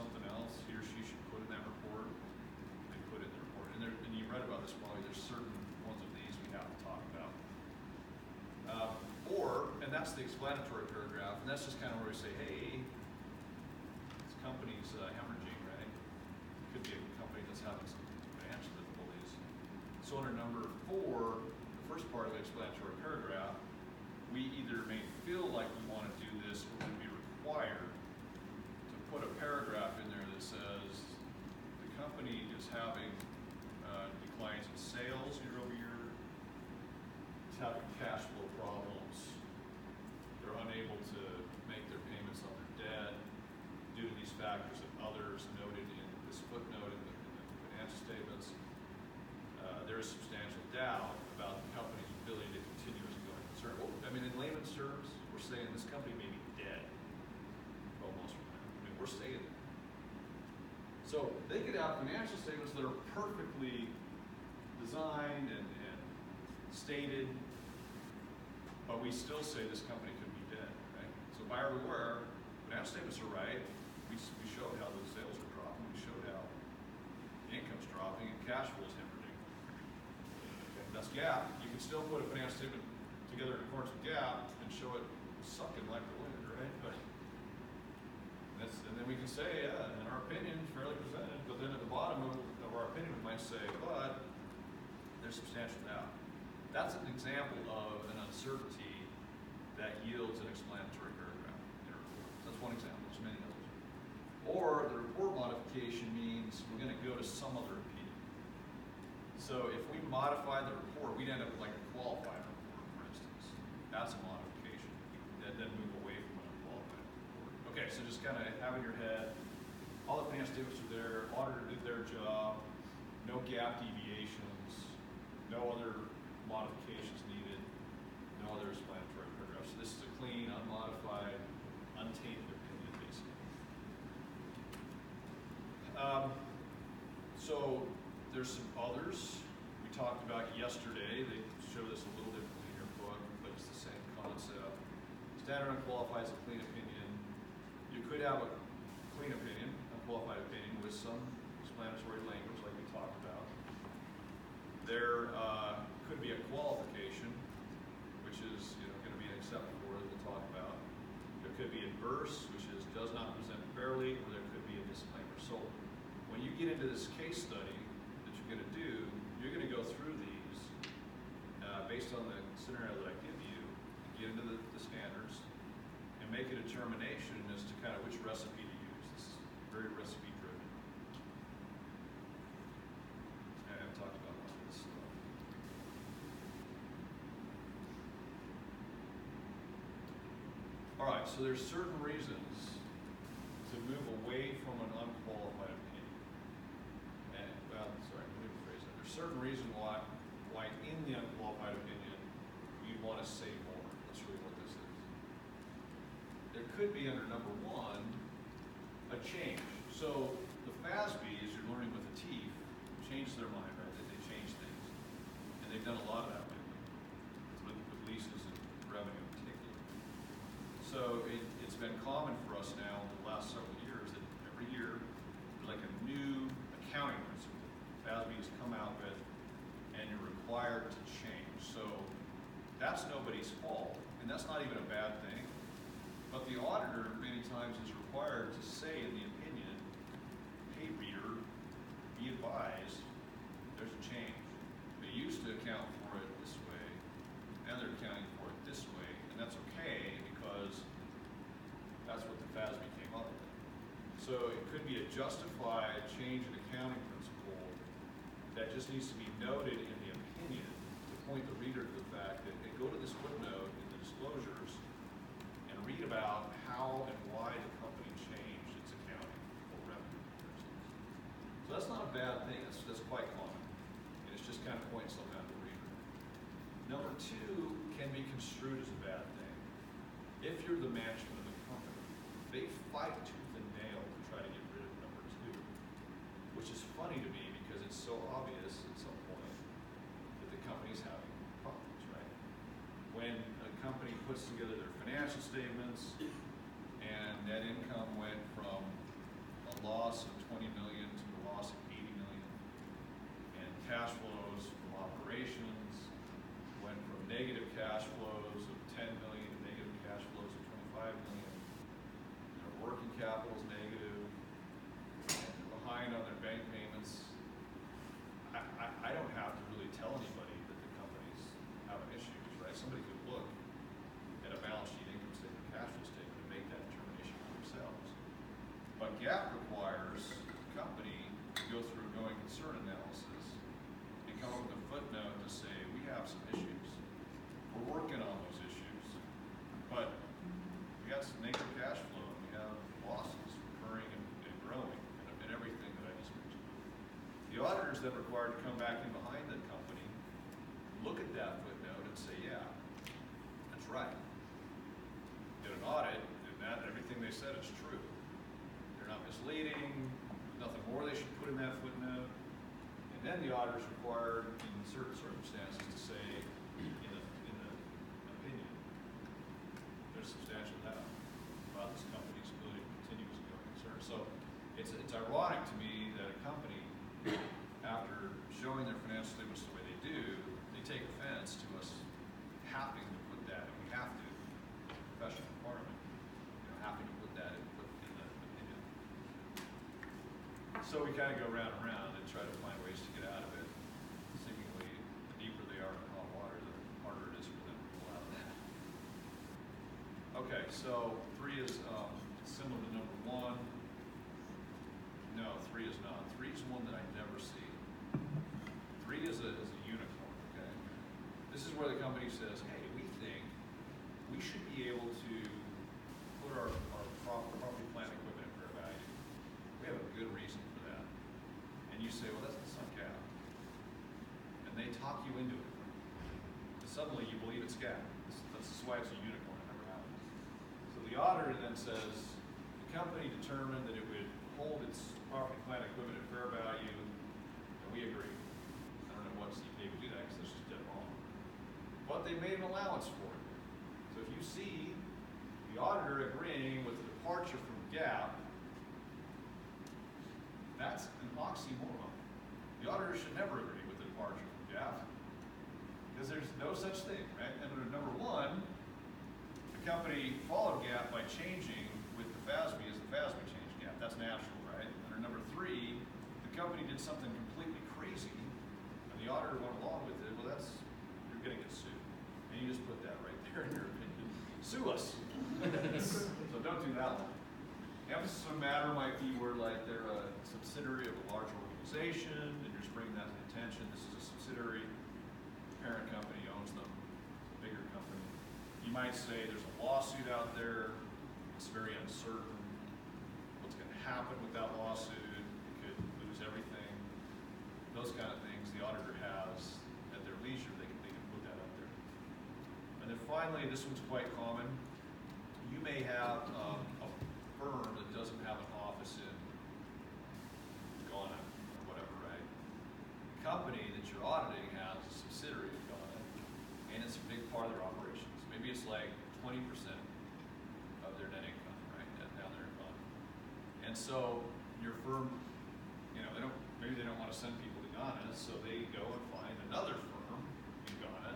explanatory paragraph, and that's just kind of where we say, hey, this company's hemorrhaging, right? Could be a company that's having some financial difficulties. So under number 4, the first part of the explanatory paragraph, we either may feel like we want to do this or would be required to put a paragraph in there that says the company is having declines in sales year over year, it's having cash flow problems, they're unable to make their payments on their debt due to these factors and others noted in this footnote in the financial statements. There is substantial doubt about the company's ability to continue as a going concern. Well, I mean, in layman's terms, we're saying this company may be dead. Almost. I mean, we're saying that. So they could have financial statements that are perfectly designed and stated, but we still say this company could be dead, right? So buyer beware, financial statements are right. We showed how the sales are dropping. We showed how the income's dropping and cash flow is hemorrhaging. That's GAAP. You can still put a financial statement together in accordance with GAAP and show it sucking like the wind, right? But and then we can say, yeah, in our opinion, fairly presented. But then at the bottom of our opinion, we might say, but there's substantial doubt. That's an example of an uncertainty that yields an explanatory paragraph in a report. That's one example. There's many others. Or the report modification means we're going to go to some other opinion. So if we modify the report, we'd end up with like a qualified report, for instance. That's a modification. And then move away from an unqualified report. Okay, so just kind of have in your head, all the financial statements are there, auditor did their job, no gap deviations, no other modifications needed, no other explanatory paragraphs. So this is a clean, unmodified, untainted opinion, basically. So there's some others we talked about yesterday. They show this a little differently in your book, but it's the same concept. Standard unqualified is a clean opinion. You could have a clean opinion, unqualified opinion, with some explanatory language like we talked about. There could be a qualification, which is going to be an except for that we'll talk about. There could be adverse, which is does not present fairly, or there could be a disclaimer. So when you get into this case study that you're going to do, you're going to go through these based on the scenario that I give you, get into the standards, and make a determination as to kind of which recipe to use. This is very recipe driven. And I've talked about a lot of this stuff. All right, so there's certain reasons to move away from an unqualified opinion. And, well, sorry, let me rephrase that. There's certain reasons why in the unqualified opinion you'd want to say more. That's really what this is. There could be under number 1 a change. So the FASB, as you're learning with the teeth, changed their mind, right? They change things, and they've done a lot of that lately with leases and revenue in particular. So it's been common for us now in the last several years that every year there's like a new accounting principle FASB has come out with, and you're required to change. So that's nobody's fault, and that's not even a bad thing. But the auditor many times is required to say in the opinion, hey reader, be advised, there's a change. They used to account for it this way, and they're accounting for it this way, and that's okay because that's what the FASB came up with. So it could be a justified change in accounting principle that just needs to be noted in the opinion to point the reader to the fact that they go to this footnote in the disclosures and read about how and why the company changed its accounting for revenue, for instance. So that's not a bad thing. That's quite common. And it's just kind of pointing something out to the reader. Number 2 can be construed as a bad thing. If you're the management of the company, they fight tooth and nail to try to get rid of number 2, which is funny to me because it's so obvious at some point that the company's having problems, right? When a company puts together their financial statements and net income went from a loss of 20 million to a loss of 80 million, and cash flows from operations went from negative cash flows of 10 million to negative cash flows capital's negative, and they're behind on their bank payments, I don't have to really tell anybody that the company's having issues, right? Somebody could look at a balance sheet, income statement, cash flow statement, and make that determination for themselves. But GAAP requires the company to go through a going concern analysis and come up with a footnote to say, we have some issues. We're working on those issues. But we got some negative cash flow, and we have losses recurring and growing, and everything that I just mentioned. The auditor's then required to come back in behind the company, look at that footnote and say, yeah, that's right. Did an audit, and that everything they said is true. They're not misleading, nothing more they should put in that footnote. And then the auditor's required in certain circumstances to say, in the opinion, there's substantial doubt about this company's ability to continue as a going concern. So it's ironic to me that a company, after showing their financial statements the way they do, they take offense to us having to put that, and we have to, professional requirement, having to put that in the opinion. So we kind of go round and round and try to find ways to get out of it. Seemingly, the deeper they are in hot water, the harder it is for them to pull out of that. Okay, so 3 is similar to number 1. No, 3 is not. 3 is one that I never see. 3 is a unicorn, okay? This is where the company says, hey, we think we should be able to put our property, plant, equipment at fair value. We have a good reason for that. And you say, well, that's not GAAP. And they talk you into it. And suddenly you believe it's GAAP. That's why it's a unicorn. It never happens. So the auditor then says, the company determined that it would hold its property, plant, equipment at fair value, and we agree. I don't know what CPA would do that because that's just dead wrong. But they made an allowance for it. So if you see the auditor agreeing with the departure from GAAP, that's an oxymoron. The auditor should never agree with the departure from GAAP because there's no such thing, right? And under number 1, the company followed GAAP by changing with the FASB as the FASB changed GAAP. That's natural, right? Under number 3, the company did something completely crazy, and the auditor went along with it. Well, you're going to get sued. And you just put that right there in your opinion. Sue us. So don't do that one. Emphasis on matter might be where like they're a subsidiary of a large organization, and you're just bringing that to attention. This is a subsidiary. The parent company owns them. It's a bigger company. You might say there's a lawsuit out there. It's very uncertain. What's going to happen with that lawsuit? It could lose everything. Those kind of things the auditor has at their leisure. They can put that up there. And then finally, this one's quite common. You may have a firm that doesn't have an office in Ghana or whatever, right? The company that you're auditing has a subsidiary in Ghana, and it's a big part of their operations. Maybe it's like 20% of their net income, right? Down there in Ghana. And so your firm, maybe they don't want to send people to Ghana, so they go and find another firm in Ghana,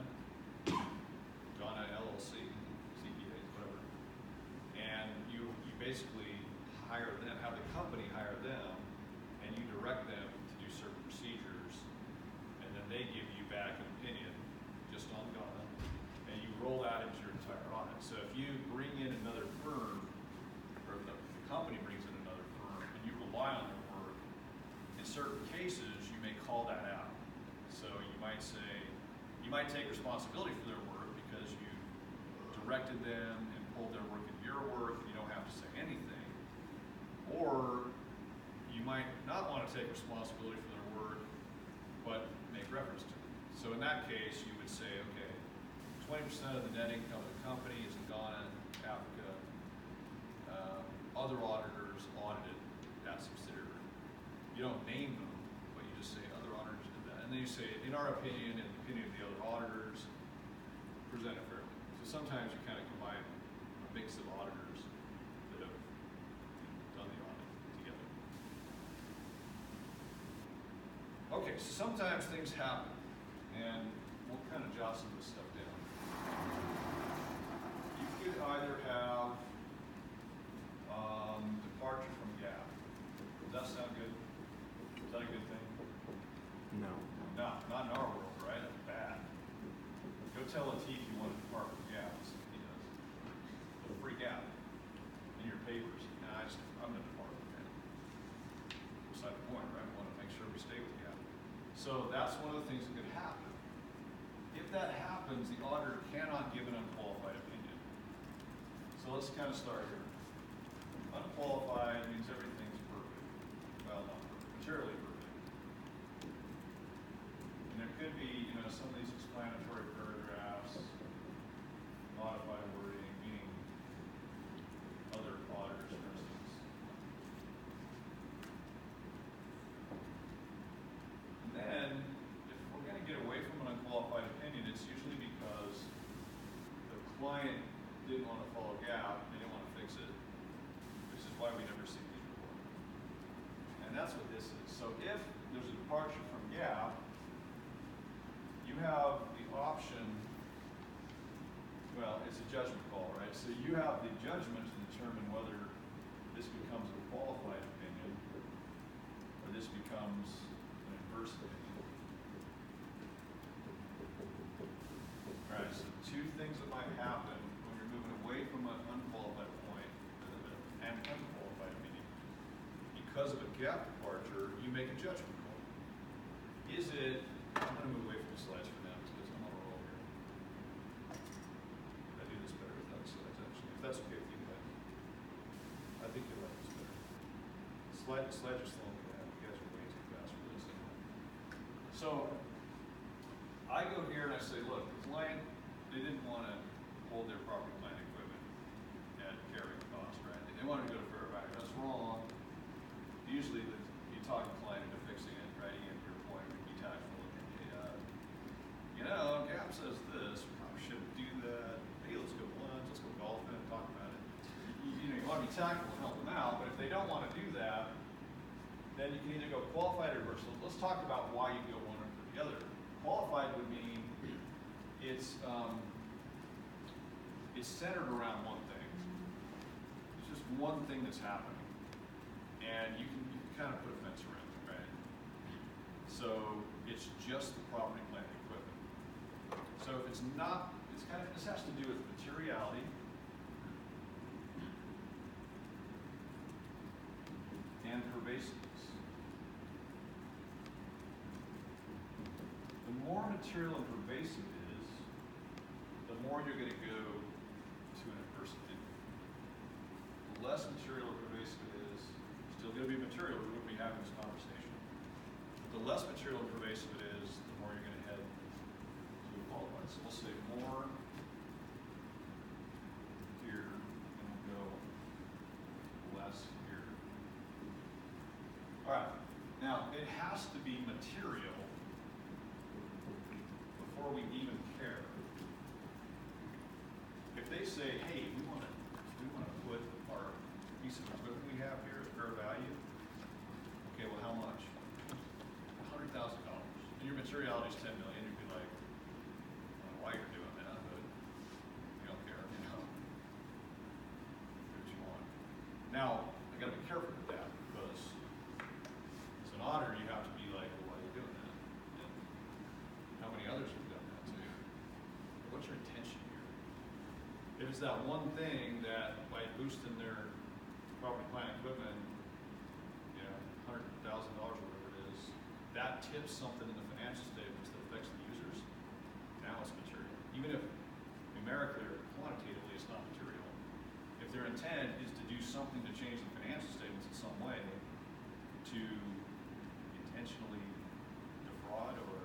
Ghana LLC, CPAs, whatever. And you basically hire them, have the company hire them, and you direct them to do certain procedures, and then they give you back an opinion just on Ghana, and you roll that into your entire audit. So if you bring in another firm, or the company brings in another firm, and you rely on their work, in certain cases you may call that out. So you might say, you might take responsibility for their work because you directed them and pulled their work into your work, and you don't have to say anything. Or you might not want to take responsibility for their work, but make reference to it. So in that case, you would say, okay, 20% of the net income of the company is in Ghana, Africa. Other auditors audited that subsidiary. You don't name them, but you just say other auditors did that. And then you say, in our opinion, in the opinion of the other auditors, present it fairly. So sometimes you kind of combine a mix of auditors that have done the audit together. Okay, so sometimes things happen, and we'll kind of jot some of this stuff down. You could either have departure that a good thing? No. No, not in our world, right? That's bad. Go tell a thief you want to depart from gas. He does. He'll freak out in your papers. And I'm going to depart from gas. Beside the point, right? We want to make sure we stay with gas. So that's one of the things that could happen. If that happens, the auditor cannot give an unqualified opinion. So let's kind of start here. Unqualified means everything's perfect. Well, not perfect, materially perfect. And there could be, some of these explanatory paragraphs, modified wording, meaning other auditors, for instance. And then, if we're going to get away from an unqualified opinion, it's usually because the client didn't want to follow GAAP, they didn't want to fix it, which is why we never see these reports. And that's what this is. So if there's a departure from GAAP, you have the option, well, it's a judgment call, right? So you have the judgment to determine whether this becomes a qualified opinion or this becomes an adverse opinion. All right, so two things that might happen when you're moving away from an unqualified point and unqualified opinion. Because of a GAAP departure, you make a judgment call. Is it, I'm going to move away from the slides for now because I'm on a roll here. I do this better without slides, actually. If that's okay with you guys. I think you'll like this better. Slides are slowing me down. You guys are way too fast for this. So, I go here and I say, look, the client, they didn't want to hold their property, plant, and equipment at carrying cost, right? They wanted to go to fair value. That's wrong. Usually, you talk the client into fixing it, right? You get your point, we be tactful. GAAP says this, we probably shouldn't do that. Hey, let's go lunch, let's go golfing and talk about it. You want to be tactful and help them out, but if they don't want to do that, then you can either go qualified or reversal. Let's talk about why you go one or the other. Qualified would mean it's centered around one thing. It's just one thing that's happening. And you can kind of put a fence around it, right? So it's just the property, plant, and equipment. So if it's not, this has to do with materiality and pervasiveness. The more material and pervasive it is, the more you're going to go to an adverse opinion. The less material or pervasive it is, still going to be material, we wouldn't be having this conversation. But the less material and pervasive it is, the more you're going to head to a qualified. So we'll say more here, and we'll go less here. All right, now it has to be material before we even care. If they say, hey, we want to put our piece of equipment we have here at fair value. Okay, well, how much? $100,000. And your materiality is $10 million. You'd be like, I don't know why you're doing that, but you don't care, Do what you want. Now, I got to be careful with that because as an auditor, you have to be like, well, why are you doing that? And how many others have done that too? What's your intention here? If it's that one thing that by boosting their property, plant, equipment, $100,000 or whatever it is, that tips something in the financial statements that affects the users, now it's material. Even if numerically or quantitatively it's not material. If their intent is to do something to change the financial statements in some way, to intentionally defraud or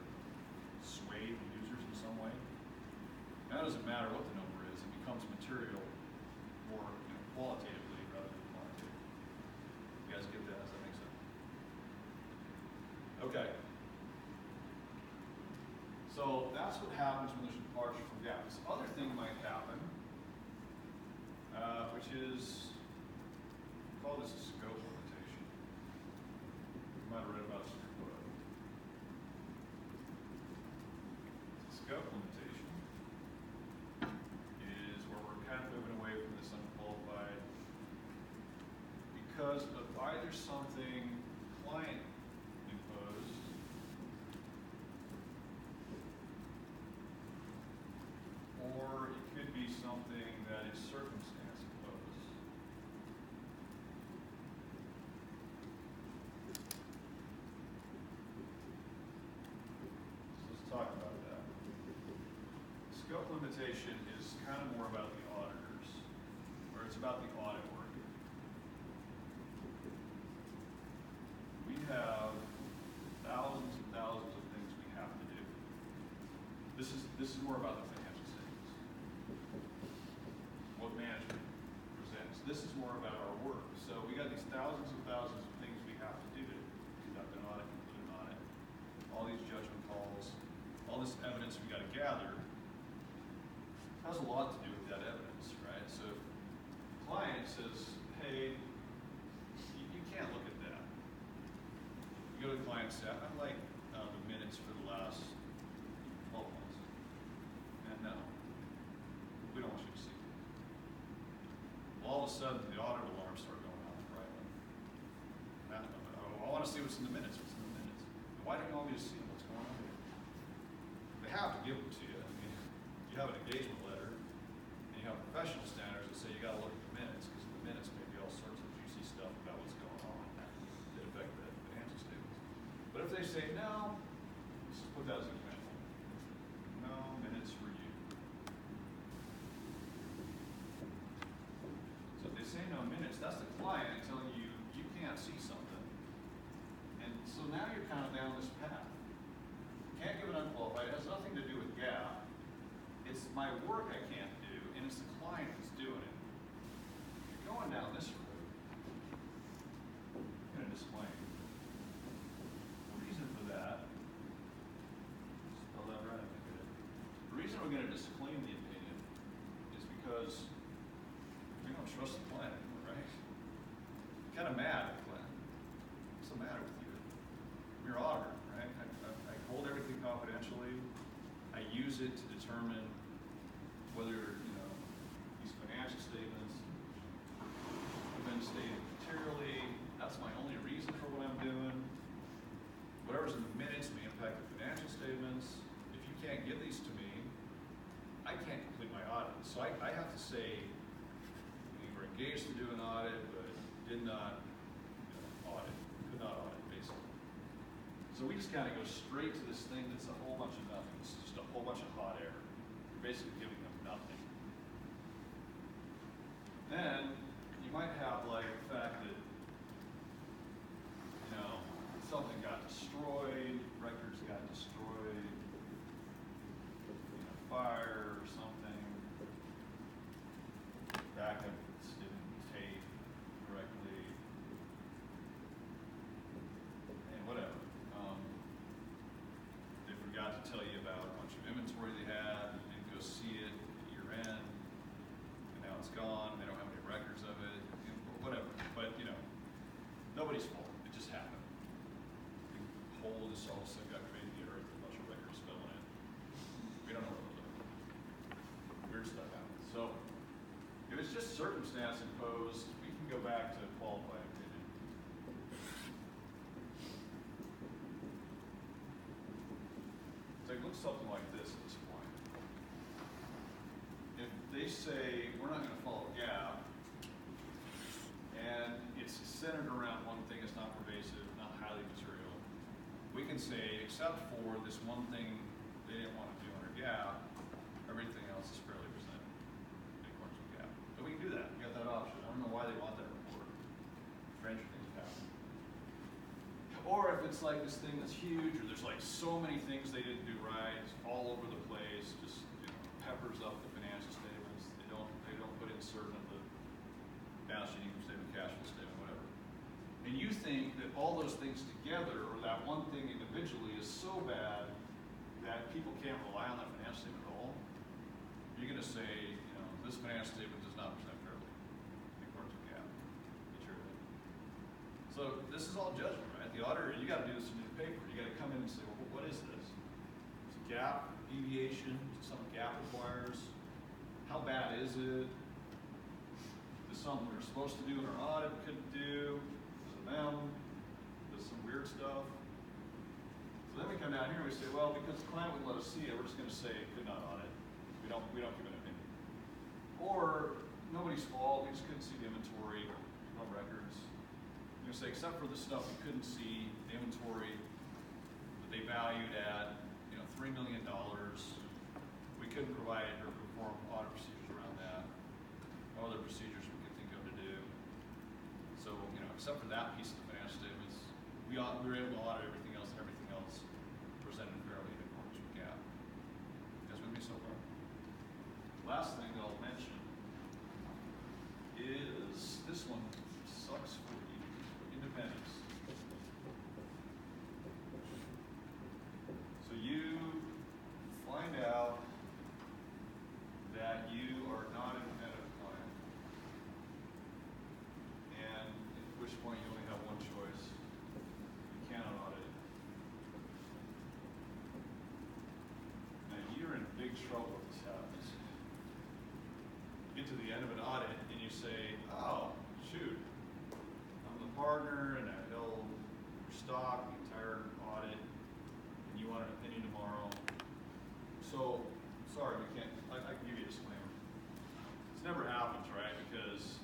sway the users in some way, that doesn't matter what the number is, it becomes material more qualitatively rather than quantitatively. You guys get that? Does that make sense? Okay. So that's what happens when there's a departure from GAAP. This other thing might happen, which is, we call this a scope limitation. You might have read about this before. Scope limitation is where we're kind of moving away from this unqualified because of either something client a circumstance imposed. So let's talk about that. Scope limitation is kind of more about the auditors, or it's about the audit work. We have thousands and thousands of things we have to do. This is more about the financial statements. What management presents. This is more about our work. So we got these thousands and thousands of things we have to do to conduct an audit, conclude an audit. All these judgment calls, all this evidence we got to gather. Has a lot to do with that evidence, right? So if the client says, hey, you can't look at that. You go to the client and say, I'd like the minutes for the last 12 months. And no, we don't want you to see it. Well, all of a sudden, the audit alarms start going off, right? I want to see what's in the minutes, what's in the minutes. Why don't you want me to see what's going on here? They have to give them to you. I mean, you have an engagement letter, and you have professional standards that say you got to look at the minutes, because in the minutes may be all sorts of juicy stuff about what's going on that affect the financial statements. But if they say no, let's just put that as an example. No minutes for you. So if they say no minutes, that's the client telling you you can't see something. And so now you're kind of down this path. Can't give it unqualified. It has nothing to do with GAAP. It's my work I can't do, and it's the client who's doing it. If you're going down this road, I'm going to disclaim. The reason for that, spell that right, I think it is. The reason we're going to disclaim the opinion is because we don't trust the client anymore, right? I'm kind of mad at the client. What's the matter with you? I'm your auditor, right? I hold everything confidentially. I use it to determine whether, these financial statements have been stated materially. That's my only reason for what I'm doing. Whatever's in the minutes may impact the financial statements. If you can't give these to me, I can't complete my audit. So I have to say, we were engaged to do an audit, but did not audit, could not audit, basically. So we just kind of go straight to this thing that's a whole bunch of nothing. It's just a whole bunch of hot air. You're basically giving them nothing. Then you might have like the fact that something got destroyed, records got destroyed, fire or something, backups didn't tape correctly, and whatever. They forgot to tell you about a bunch of inventory they had, you didn't go see it at year end, and now it's gone, they don't have any records of it, whatever. But, nobody's fault, it just happened. The hole just all of a sudden got created in the earth, a bunch of records fell in it. We don't know what those are. Weird stuff happens. So, if it's just circumstance imposed, we can go back to qualified opinion. So it looks something like this at this point. If they say, we're not going to follow GAAP, and it's centered around one thing, it's not pervasive, not highly material, we can say, except for this one thing they didn't want to do under GAAP, everything else is fairly presented in accordance with GAAP. So we can do that. We got that option. I don't know why they want that report. Stranger things happen. Or if it's like this thing that's huge, or there's like so many things they didn't do right, it's all over the place, just peppers up the financial statements. They don't put in certain of the balance sheet, income statement, cash flow statement, whatever. And you think that all those things together, or that one thing individually, is so bad that people can't rely on that financial statement at all. You're going to say, this financial statement does not present fairly in accordance with GAAP. So this is all judgment, right? The auditor, you got to do this in your paper. You got to come in and say, well, what is this? It's a GAAP deviation. Is it something GAAP requires? How bad is it? Is it something we're supposed to do in our audit couldn't do? Is it them? Does some weird stuff? So then we come down here and we say, well, because the client wouldn't let us see it, we're just going to say could not audit. We don't give an opinion. Or nobody's fault, we just couldn't see the inventory, no records. You know, say, except for the stuff we couldn't see, the inventory that they valued at, $3 million. We couldn't provide or perform audit procedures around that. No other procedures we could think of to do. So, except for that piece of the financial statements, we were able to audit everything else, and everything else presented fairly in accordance with GAAP. You guys with me so far? Last thing that I'll mention is this one sucks for you, independence. So you find out that you are not independent of the client, and at which point you only have one choice. You cannot audit. Now you're in big trouble if this happens. You get to the end of an audit and you say, oh, shoot, I'm the partner and I held your stock the entire audit, and you want an opinion tomorrow. So, sorry, we can't, I can give you a disclaimer. This never happens, right? Because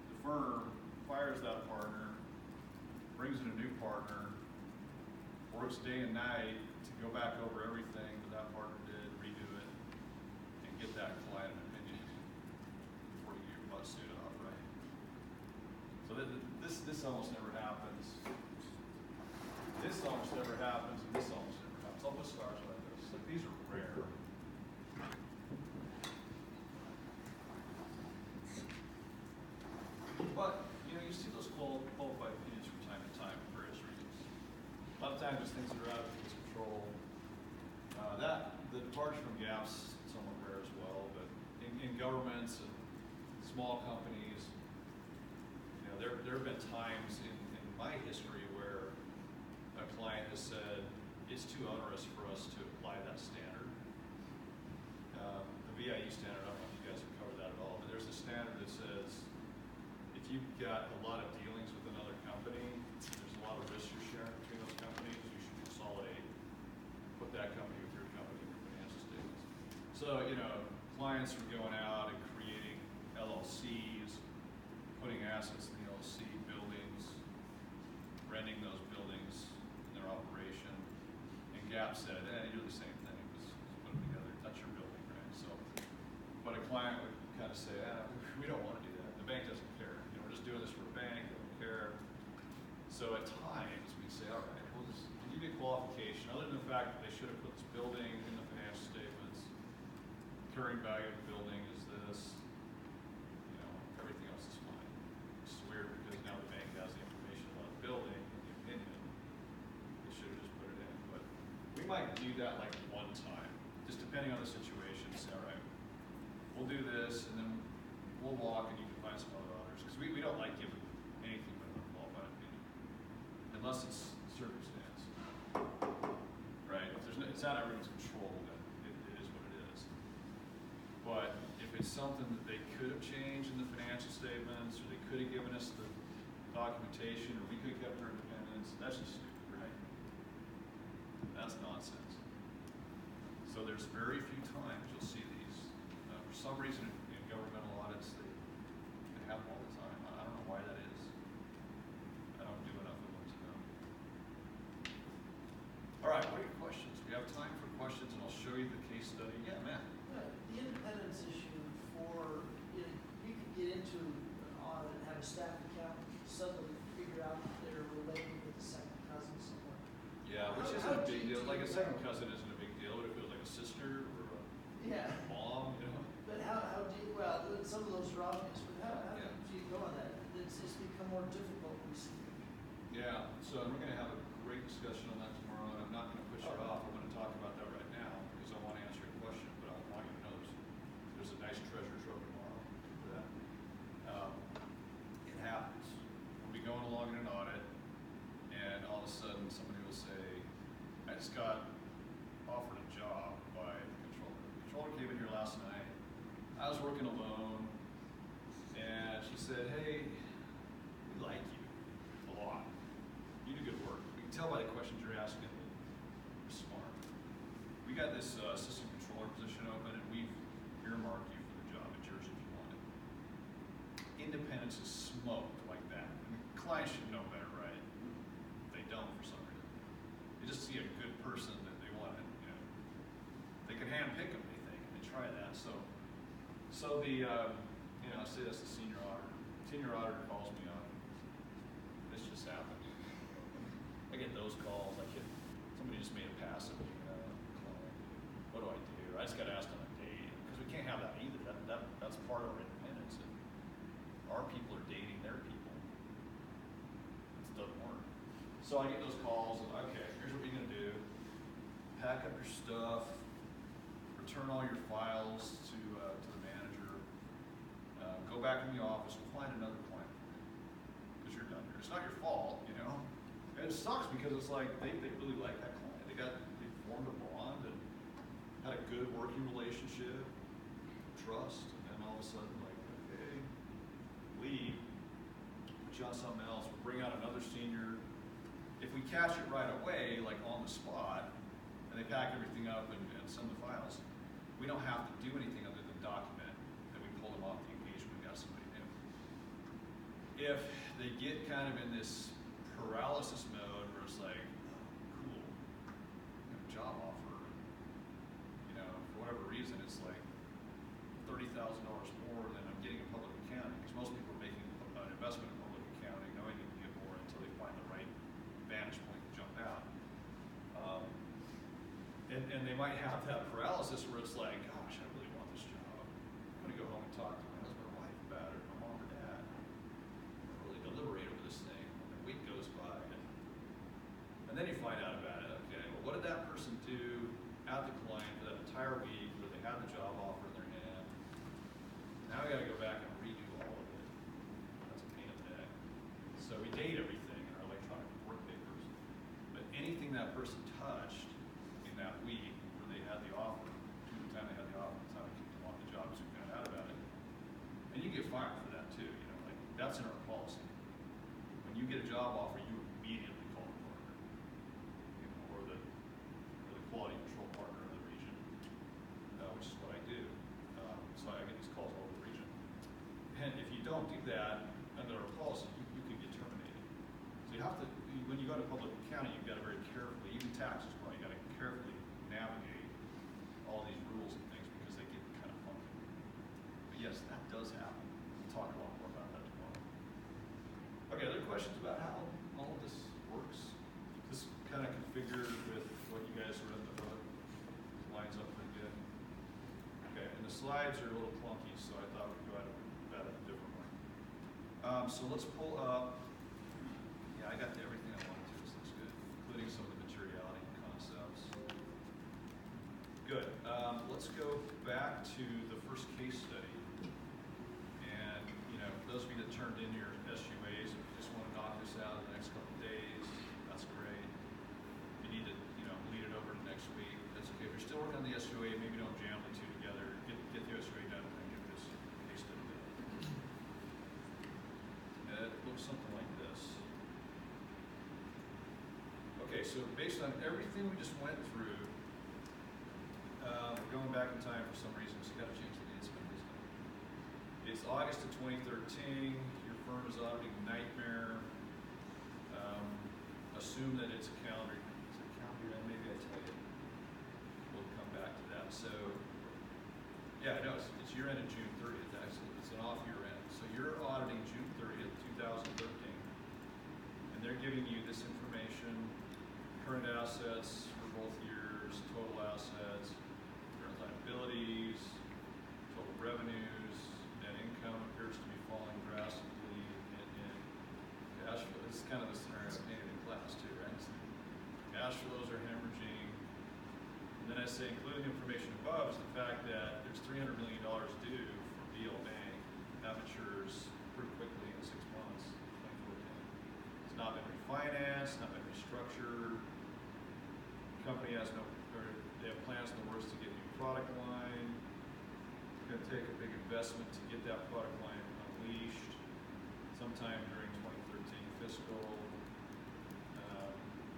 the firm fires that partner, brings in a new partner, works day and night to go back over everything that partner did, redo it, and get that client an opinion before you get your butt suited off, right? So this almost never happens. This almost never happens, and this almost never happens. I'll put stars like this. Like, these are rare. But, you see those qualified opinions from time to time for various reasons. A lot of times it's things that are out of people's control. The departure from GAAP's somewhat rare as well, but in governments and small companies, there have been times in my history where a client has said, it's too onerous for us to apply that standard. The VIE standard, I don't know if you guys have covered that at all, but there's a standard that says, if you've got a lot of dealings with another company, there's a lot of risk you're sharing between those companies, you should consolidate, put that company with your company in your financial statements. So, clients are going out and creating LLCs, putting assets in the LLC, buildings, renting those buildings in their operation. And GAAP said, you do the same thing, just put them together, that's your building, right? So, but a client would kind of say, we don't want to do that. The bank doesn't care. We're just doing this for a bank, they don't care. So at times we say, all right, we'll give you a qualification, other than the fact that they should have put this building in the financial statements. Current value of the building is this. Everything else is fine. It's weird because now the bank has the information about the building and the opinion. They should have just put it in. But we might do that like one time, just depending on the situation. Say, all right, we'll do this, and then we'll walk, and you can find some other auditors. Because we don't like giving anything but an unqualified opinion, unless it's circumstance. Right? If it's out of everyone's control, then it is what it is. But if it's something that they could have changed in the financial statements, or they could have given us the documentation, or we could have kept our independence, that's just stupid, right? That's nonsense. So there's very few times you'll see these. For some reason in governmental audits, they happen all the time. I don't know why that is. I don't do enough of them to know. All right, what are your questions? We have time for questions, and I'll show you the case study. Yeah, Matt. The independence issue for, you could get into an audit and have a staff accountant suddenly figure out that they're related with a second cousin somewhere. Yeah, which isn't a big deal. Like a second cousin isn't a big deal, but if it was like a sister or a mom, But how do you, some of those are obvious, but how do you go on that? It's become more difficult recently. Yeah, so we're going to have a great discussion on that tomorrow, and I'm not going to push it off. I'm going to talk about that right now because I want to answer your question, but I want you to know there's a nice treasure trove tomorrow for that. It happens. We'll be going along in an audit, and all of a sudden somebody will say, I just got offered a job by the controller. The controller came in here last night. I was working alone, and she said, hey, we like you a lot. You do good work. We can tell by the questions you're asking that you're smart. We got this assistant controller position open, and we've earmarked you for the job. It's yours if independence is smoked like that. And clients should know better, right? They don't for some reason. They just see a good person that they want to, you know, they can handpick them, they think, and they try that. So the, you know, I say that's the senior auditor. Senior auditor calls me up. This just happened. I get those calls. Somebody just made a pass at me. What do I do? I just got asked on a date because we can't have that either. That's part of our independence. And our people are dating their people. It doesn't work. So I get those calls and okay, here's what you're gonna do. Pack up your stuff. Return all your files to the manager. Go back in the office. We'll find another client because you're done here. It's not your fault, you know. And it sucks because it's like they really like that client. They formed a bond and had a good working relationship, trust, and then all of a sudden like, okay, leave, put you on something else, we'll bring out another senior. If we catch it right away, like on the spot, and they pack everything up and send the files, we don't have to do anything other than document that we pulled them off the engagement, we got somebody new. If they get kind of in this paralysis mode where it's like, oh, cool, job offer, you know, for whatever reason, it's like $30,000 more than I'm getting in public accounting, because most people are making an investment in public accounting knowing you can get more until they find the right vantage point to jump out. And they might have that paralysis where it's like, gosh, I really want this job. I'm gonna go home and talk to my husband or wife about it, or my mom or dad, and really deliberate over this thing. And a week goes by, and then you find out about it. Okay, well, what did that person do at the client for that entire week where they had the job offer in their hand? Now we got to go back and redo all of it. That's a pain in the neck. So we date everything in our electronic work papers, but anything that person touched in that week where they had the offer, between the time they had the offer and the time they kicked them off the job, so we found out about it. And you get fired for that too. You know, like that's in our policy. When you get a job offer, you immediately call the partner, you know, or the quality control partner of the region, which is what I do. So I get these calls all over the region. And if you don't do that under our policy, you could get terminated. So you have to, when you go to public accounting, you've got to very carefully, even tax as well, you got to carefully navigate all these rules and things because they get kind of funky. But yes, that does happen. We'll talk a lot more about that tomorrow. Okay, other questions about how all of this works? This kind of configured with what you guys read in the book. Lines up pretty good. Okay, and the slides are a little clunky, so I thought we'd go at that a different way. So let's pull up. Yeah, I got everything I wanted to. This looks good, including some of the materiality concepts. Good. Let's go back to the first case study. And you know, those of you that turned in your SUAs, if you just want to knock this out in the next couple of days, that's great. If you need to, you know, lead it over to next week, that's okay. If you're still working on the SUA, maybe don't jam the two together. Get the SUA done and then get this case study done. And it looks something like this. Okay, so based on everything we just went through, we're going back in time for some reason, so you got to change the dates. It's August of 2013. Your firm is auditing Nightmare. Assume that it's a calendar. Is it a calendar end? Maybe I tell you. We'll come back to that. So, yeah, no, it's year end of June 30th. Actually, it's an off year end. So you're auditing June 30th, 2013, and they're giving you this information: current assets for both years, total assets, current liabilities, total revenues, net income appears to be falling drastically, and cash flow. This is kind of the scenario I painted in class too, right? So cash flows are hemorrhaging. And then I say, including the information above, is the fact that there's $300 million due from DL Bank. That matures pretty quickly in 6 months, 2014. It's not been refinanced, not been restructured. The company has they have plans in the works to get a new product line. It's going to take a big investment to get that product line unleashed sometime during 2013 fiscal.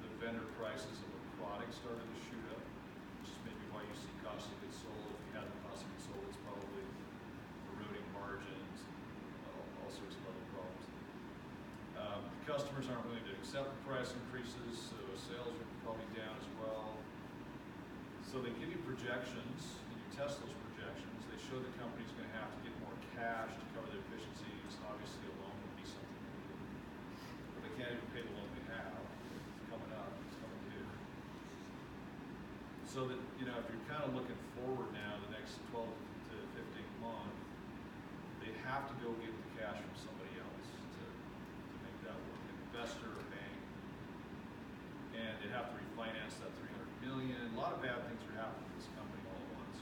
The vendor prices of the product started to shoot up, which is maybe why you see cost of goods sold. If you had the cost of goods sold, it's probably eroding margins, all sorts of other problems. Customers aren't willing to accept the price increases, so sales are probably down as well. So they give you projections, and you test those projections. They show the company's going to have to get more cash to cover their efficiencies. Obviously, a loan would be something they do. But they can't even pay the loan they have. It's coming up, it's coming due. So that, you know, if you're kind of looking forward now, the next 12 to 15 months, they have to go get the cash from somebody else to make that work, an investor or bank. And they'd have to refinance that $300 million. A lot of bad things are happening to this company all at once.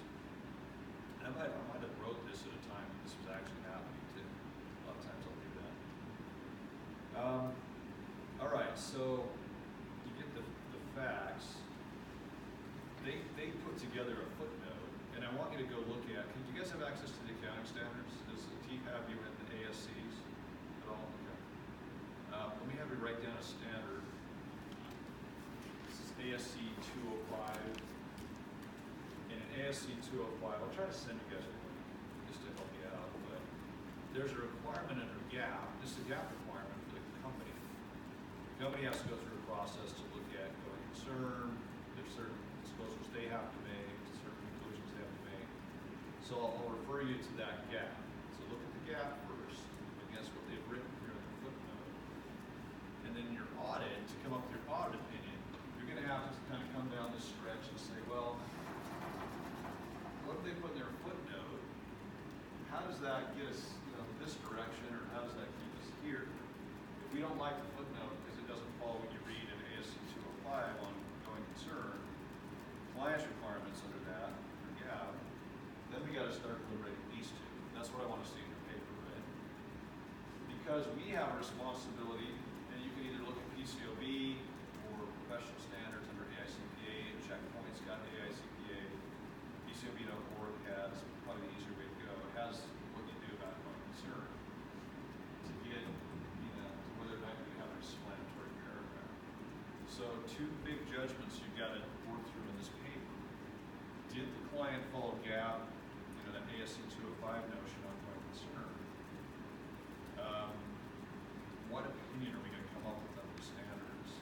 And I might have wrote this at a time when this was actually happening too. A lot of times I'll do that. All right, so you get the facts. They put together a footnote, and I want you to go look at. Do you guys have access to the accounting standards? Does the team have you in the ASCs at all? Okay. Let me have you write down a standard. This is ASC 205. And in ASC 205, I'll try to send you guys a link just to help you out. But there's a requirement under GAAP. This is a GAAP requirement for the company. The company has to go through a process to look at going concern. There's certain disclosures they have to make, certain conclusions they have to make. So I'll refer you to that gap. So look at the gap first against what they've written here in the footnote. And then your audit, to come up with your audit opinion, you're going to have to kind of come down this stretch and say, well, what have they put in their footnote? How does that get us, you know, this direction, or how does that keep us here? If we don't like the footnote because it doesn't follow what you read in ASC 205 on going concern, compliance requirements under that, or GAAP, then we got to start deliberating these two. That's what I want to see in your paper, right? Because we have a responsibility, and you can either look at PCOB or professional standards under AICPA, and Checkpoint's got AICPA. PCOB.org has probably the easier way to go. It has what you do about going concern to get, you know, to whether or not you have an explanatory paragraph. So two big judgments you've got to work through in this paper. Did the client follow GAAP, you know, that ASC 205 notion on going concern? What opinion are we going to come up with under the standards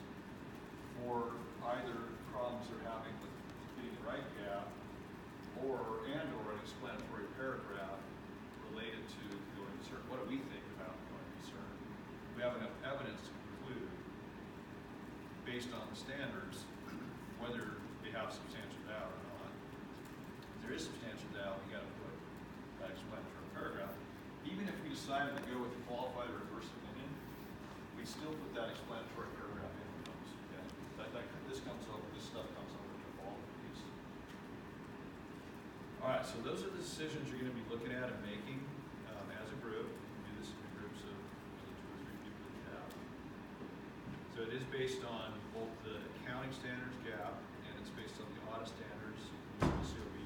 for either problems they're having with getting the right GAAP, or an explanatory paragraph related to going concern? What do we think about going concern? We have enough evidence to conclude, based on the standards, whether they have substantial doubt or not. If there is substantial doubt, we got to put that explanatory paragraph. Even if we decided to go with the qualified or reverse opinion, we still put that explanatory paragraph in the notes. Okay? This stuff comes over to all of these. All right, so those are the decisions you're going to be looking at and making as a group. We do this in groups of 2 or 3 people that you have. So it is based on both the accounting standards, GAAP, and it's based on the audit standards, PCOB.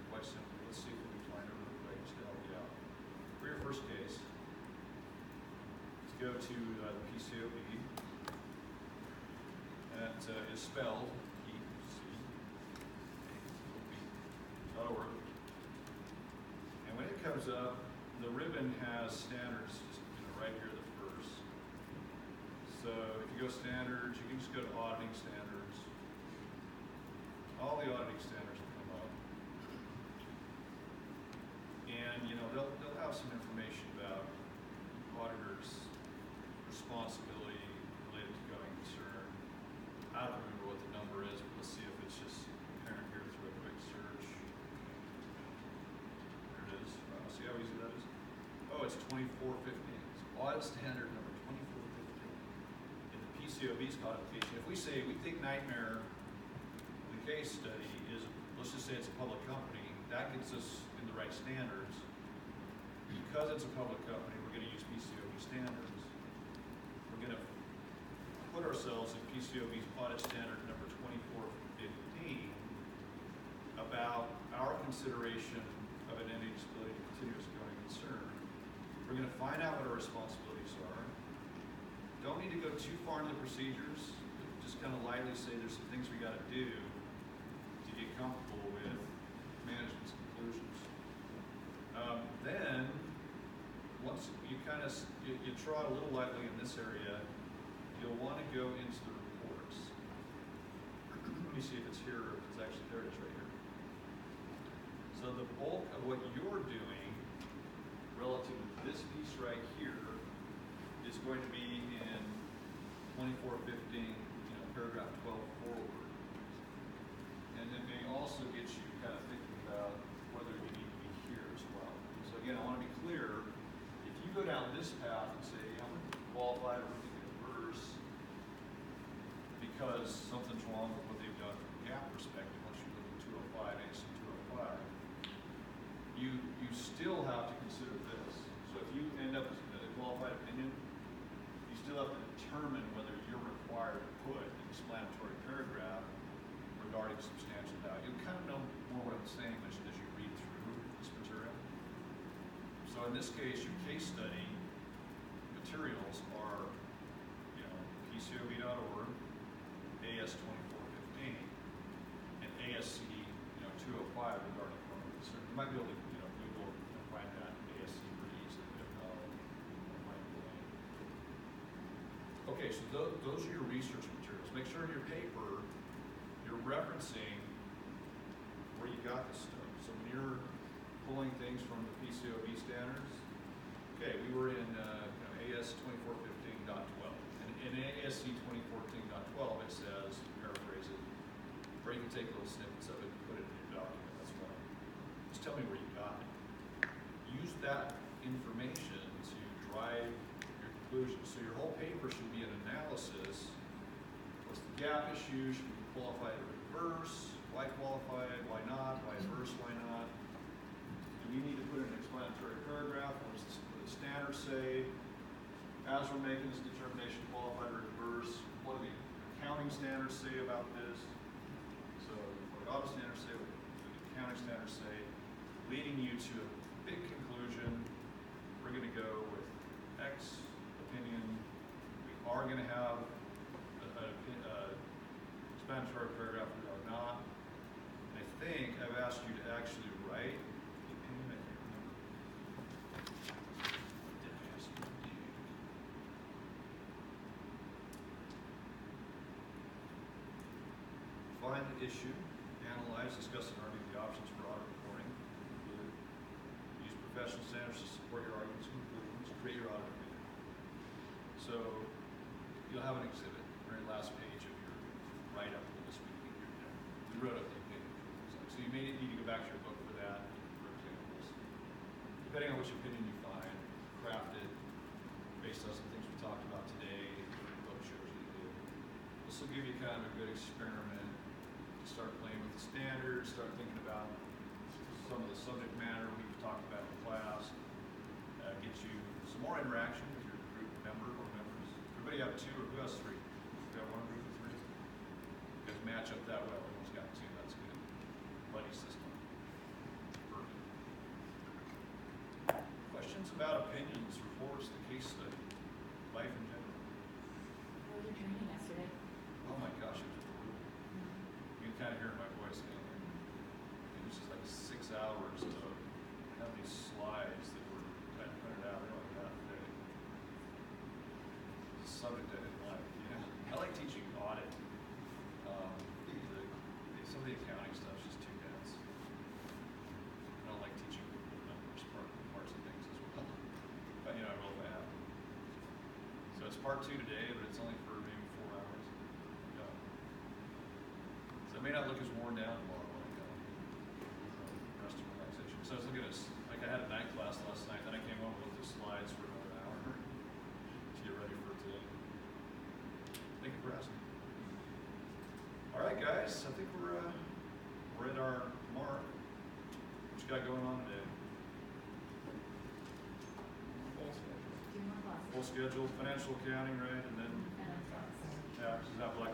Quite simply, let's see if we can find a real way to help you out. For your first case, let's go to the PCOB. That is spelled PCOB.org. And when it comes up, the ribbon has standards, just, you know, right here, the first. So if you go standards, you can just go to auditing standards. All the auditing standards will come up. And, you know, they'll have some information about auditors' responsibility related to going concern. I don't remember what the number is, but let's see if it's just apparent here through a quick search. There it is. See how easy that is? Oh, it's 2415. It's audit standard number 2415. In the PCOB's codification, if we say we think Nightmare, the case study is, let's just say it's a public company, that gets us in the right standards. Because it's a public company, we're going to use PCOB standards. We're going to put ourselves in PCOB's audit standard number 2415 about our consideration of an entity's ability to continuous going concern. We're going to find out what our responsibilities are. Don't need to go too far into the procedures. Just kind of lightly say there's some things we got to do to get comfortable with management's conclusions. Then once you kind of, you trot a little lightly in this area, you'll want to go into the reports. Let me see if it's here or if it's actually, there it is right here. So the bulk of what you're doing relative to this piece right here is going to be in 2415, paragraph 12 forward. And it may also get you kind of thinking about whether you need to be here as well. So again, I want to be clear, if you go down this path and say, I'm going to qualify or looking at verse because something's wrong with what they've done from a gap perspective, once you look at 205, AC 205, you still have to consider this. So if you end up with a qualified opinion, you still have to determine whether you're required to put an explanatory paragraph regarding substantial value. You kind of know more what I'm saying as you read through this material. So in this case, your case study materials are, PCOB.org, AS 2415, and ASC 205 regarding criminal concern. You might be able to Google and find that ASC pretty easily. Okay, so those are your research materials. Make sure in your paper you're referencing where you got this stuff. So when you're pulling things from the PCOB standards, okay, we were in AS 2415.12. And in ASC 2014.12 it says, paraphrase it, or you can take little snippets of it and put it in your document, that's fine. Just tell me where you got it. Use that information to drive your conclusions. So your whole paper should be an analysis. What's the gap issue? Should we qualify to reverse? Why qualified? Why not? Why reverse? Why not? Do we need to put in an explanatory paragraph? What does the standards say? As we're making this determination, qualified or reverse, what do the accounting standards say about this? So what the audit standards say, what the accounting standards say, leading you to a big conclusion. We're going to go with X opinion. We are going to have a explanatory paragraph, we are not. And I think I've asked you to actually write the opinion. I can't remember. What did I ask you to do? Find the issue, analyze, discuss, and argue the options for audit reporting. Use professional standards to support your arguments and conclusions. Create your audit opinion. So you'll have an exhibit, very last page of your write-up of this week. You wrote up the opinion. So you may need to go back to your book for that, for examples. Depending on which opinion you find, craft it based on some things we talked about today, the book shows you to do. This will give you kind of a good experiment to start playing with the standards, start thinking about some of the subject matter we've talked about in class, get you some more interaction with your group member or members. Everybody have two, or who has three? We got one group of three? You guys match up that well. Everyone's got two. That's good. Buddy system. Perfect. Questions about opinions, reports, the case study, life in general? How was your training yesterday? Oh my gosh, it was brutal. You can kind of hear my voice down there. It was just like 6 hours of having these slides that were kind of printed out. They only got today. Subject I didn't like. I like teaching audit. Some of the accounting stuff is just too dense. I don't like teaching numbers, parts of things as well. But I will if I have to. So it's part 2 today, but it's only for maybe 4 hours. Yeah. So it may not look as worn down tomorrow when I go. Rest of relaxation. So I was looking at this, like I had a night class last night, then I came over with the slides for another hour to get ready for today. Thank you for asking. All right, guys, I think we're at our mark. What you got going on today? Full schedule. 2 more classes. Full schedule, financial accounting, right? And then And a test. tax. Is that Black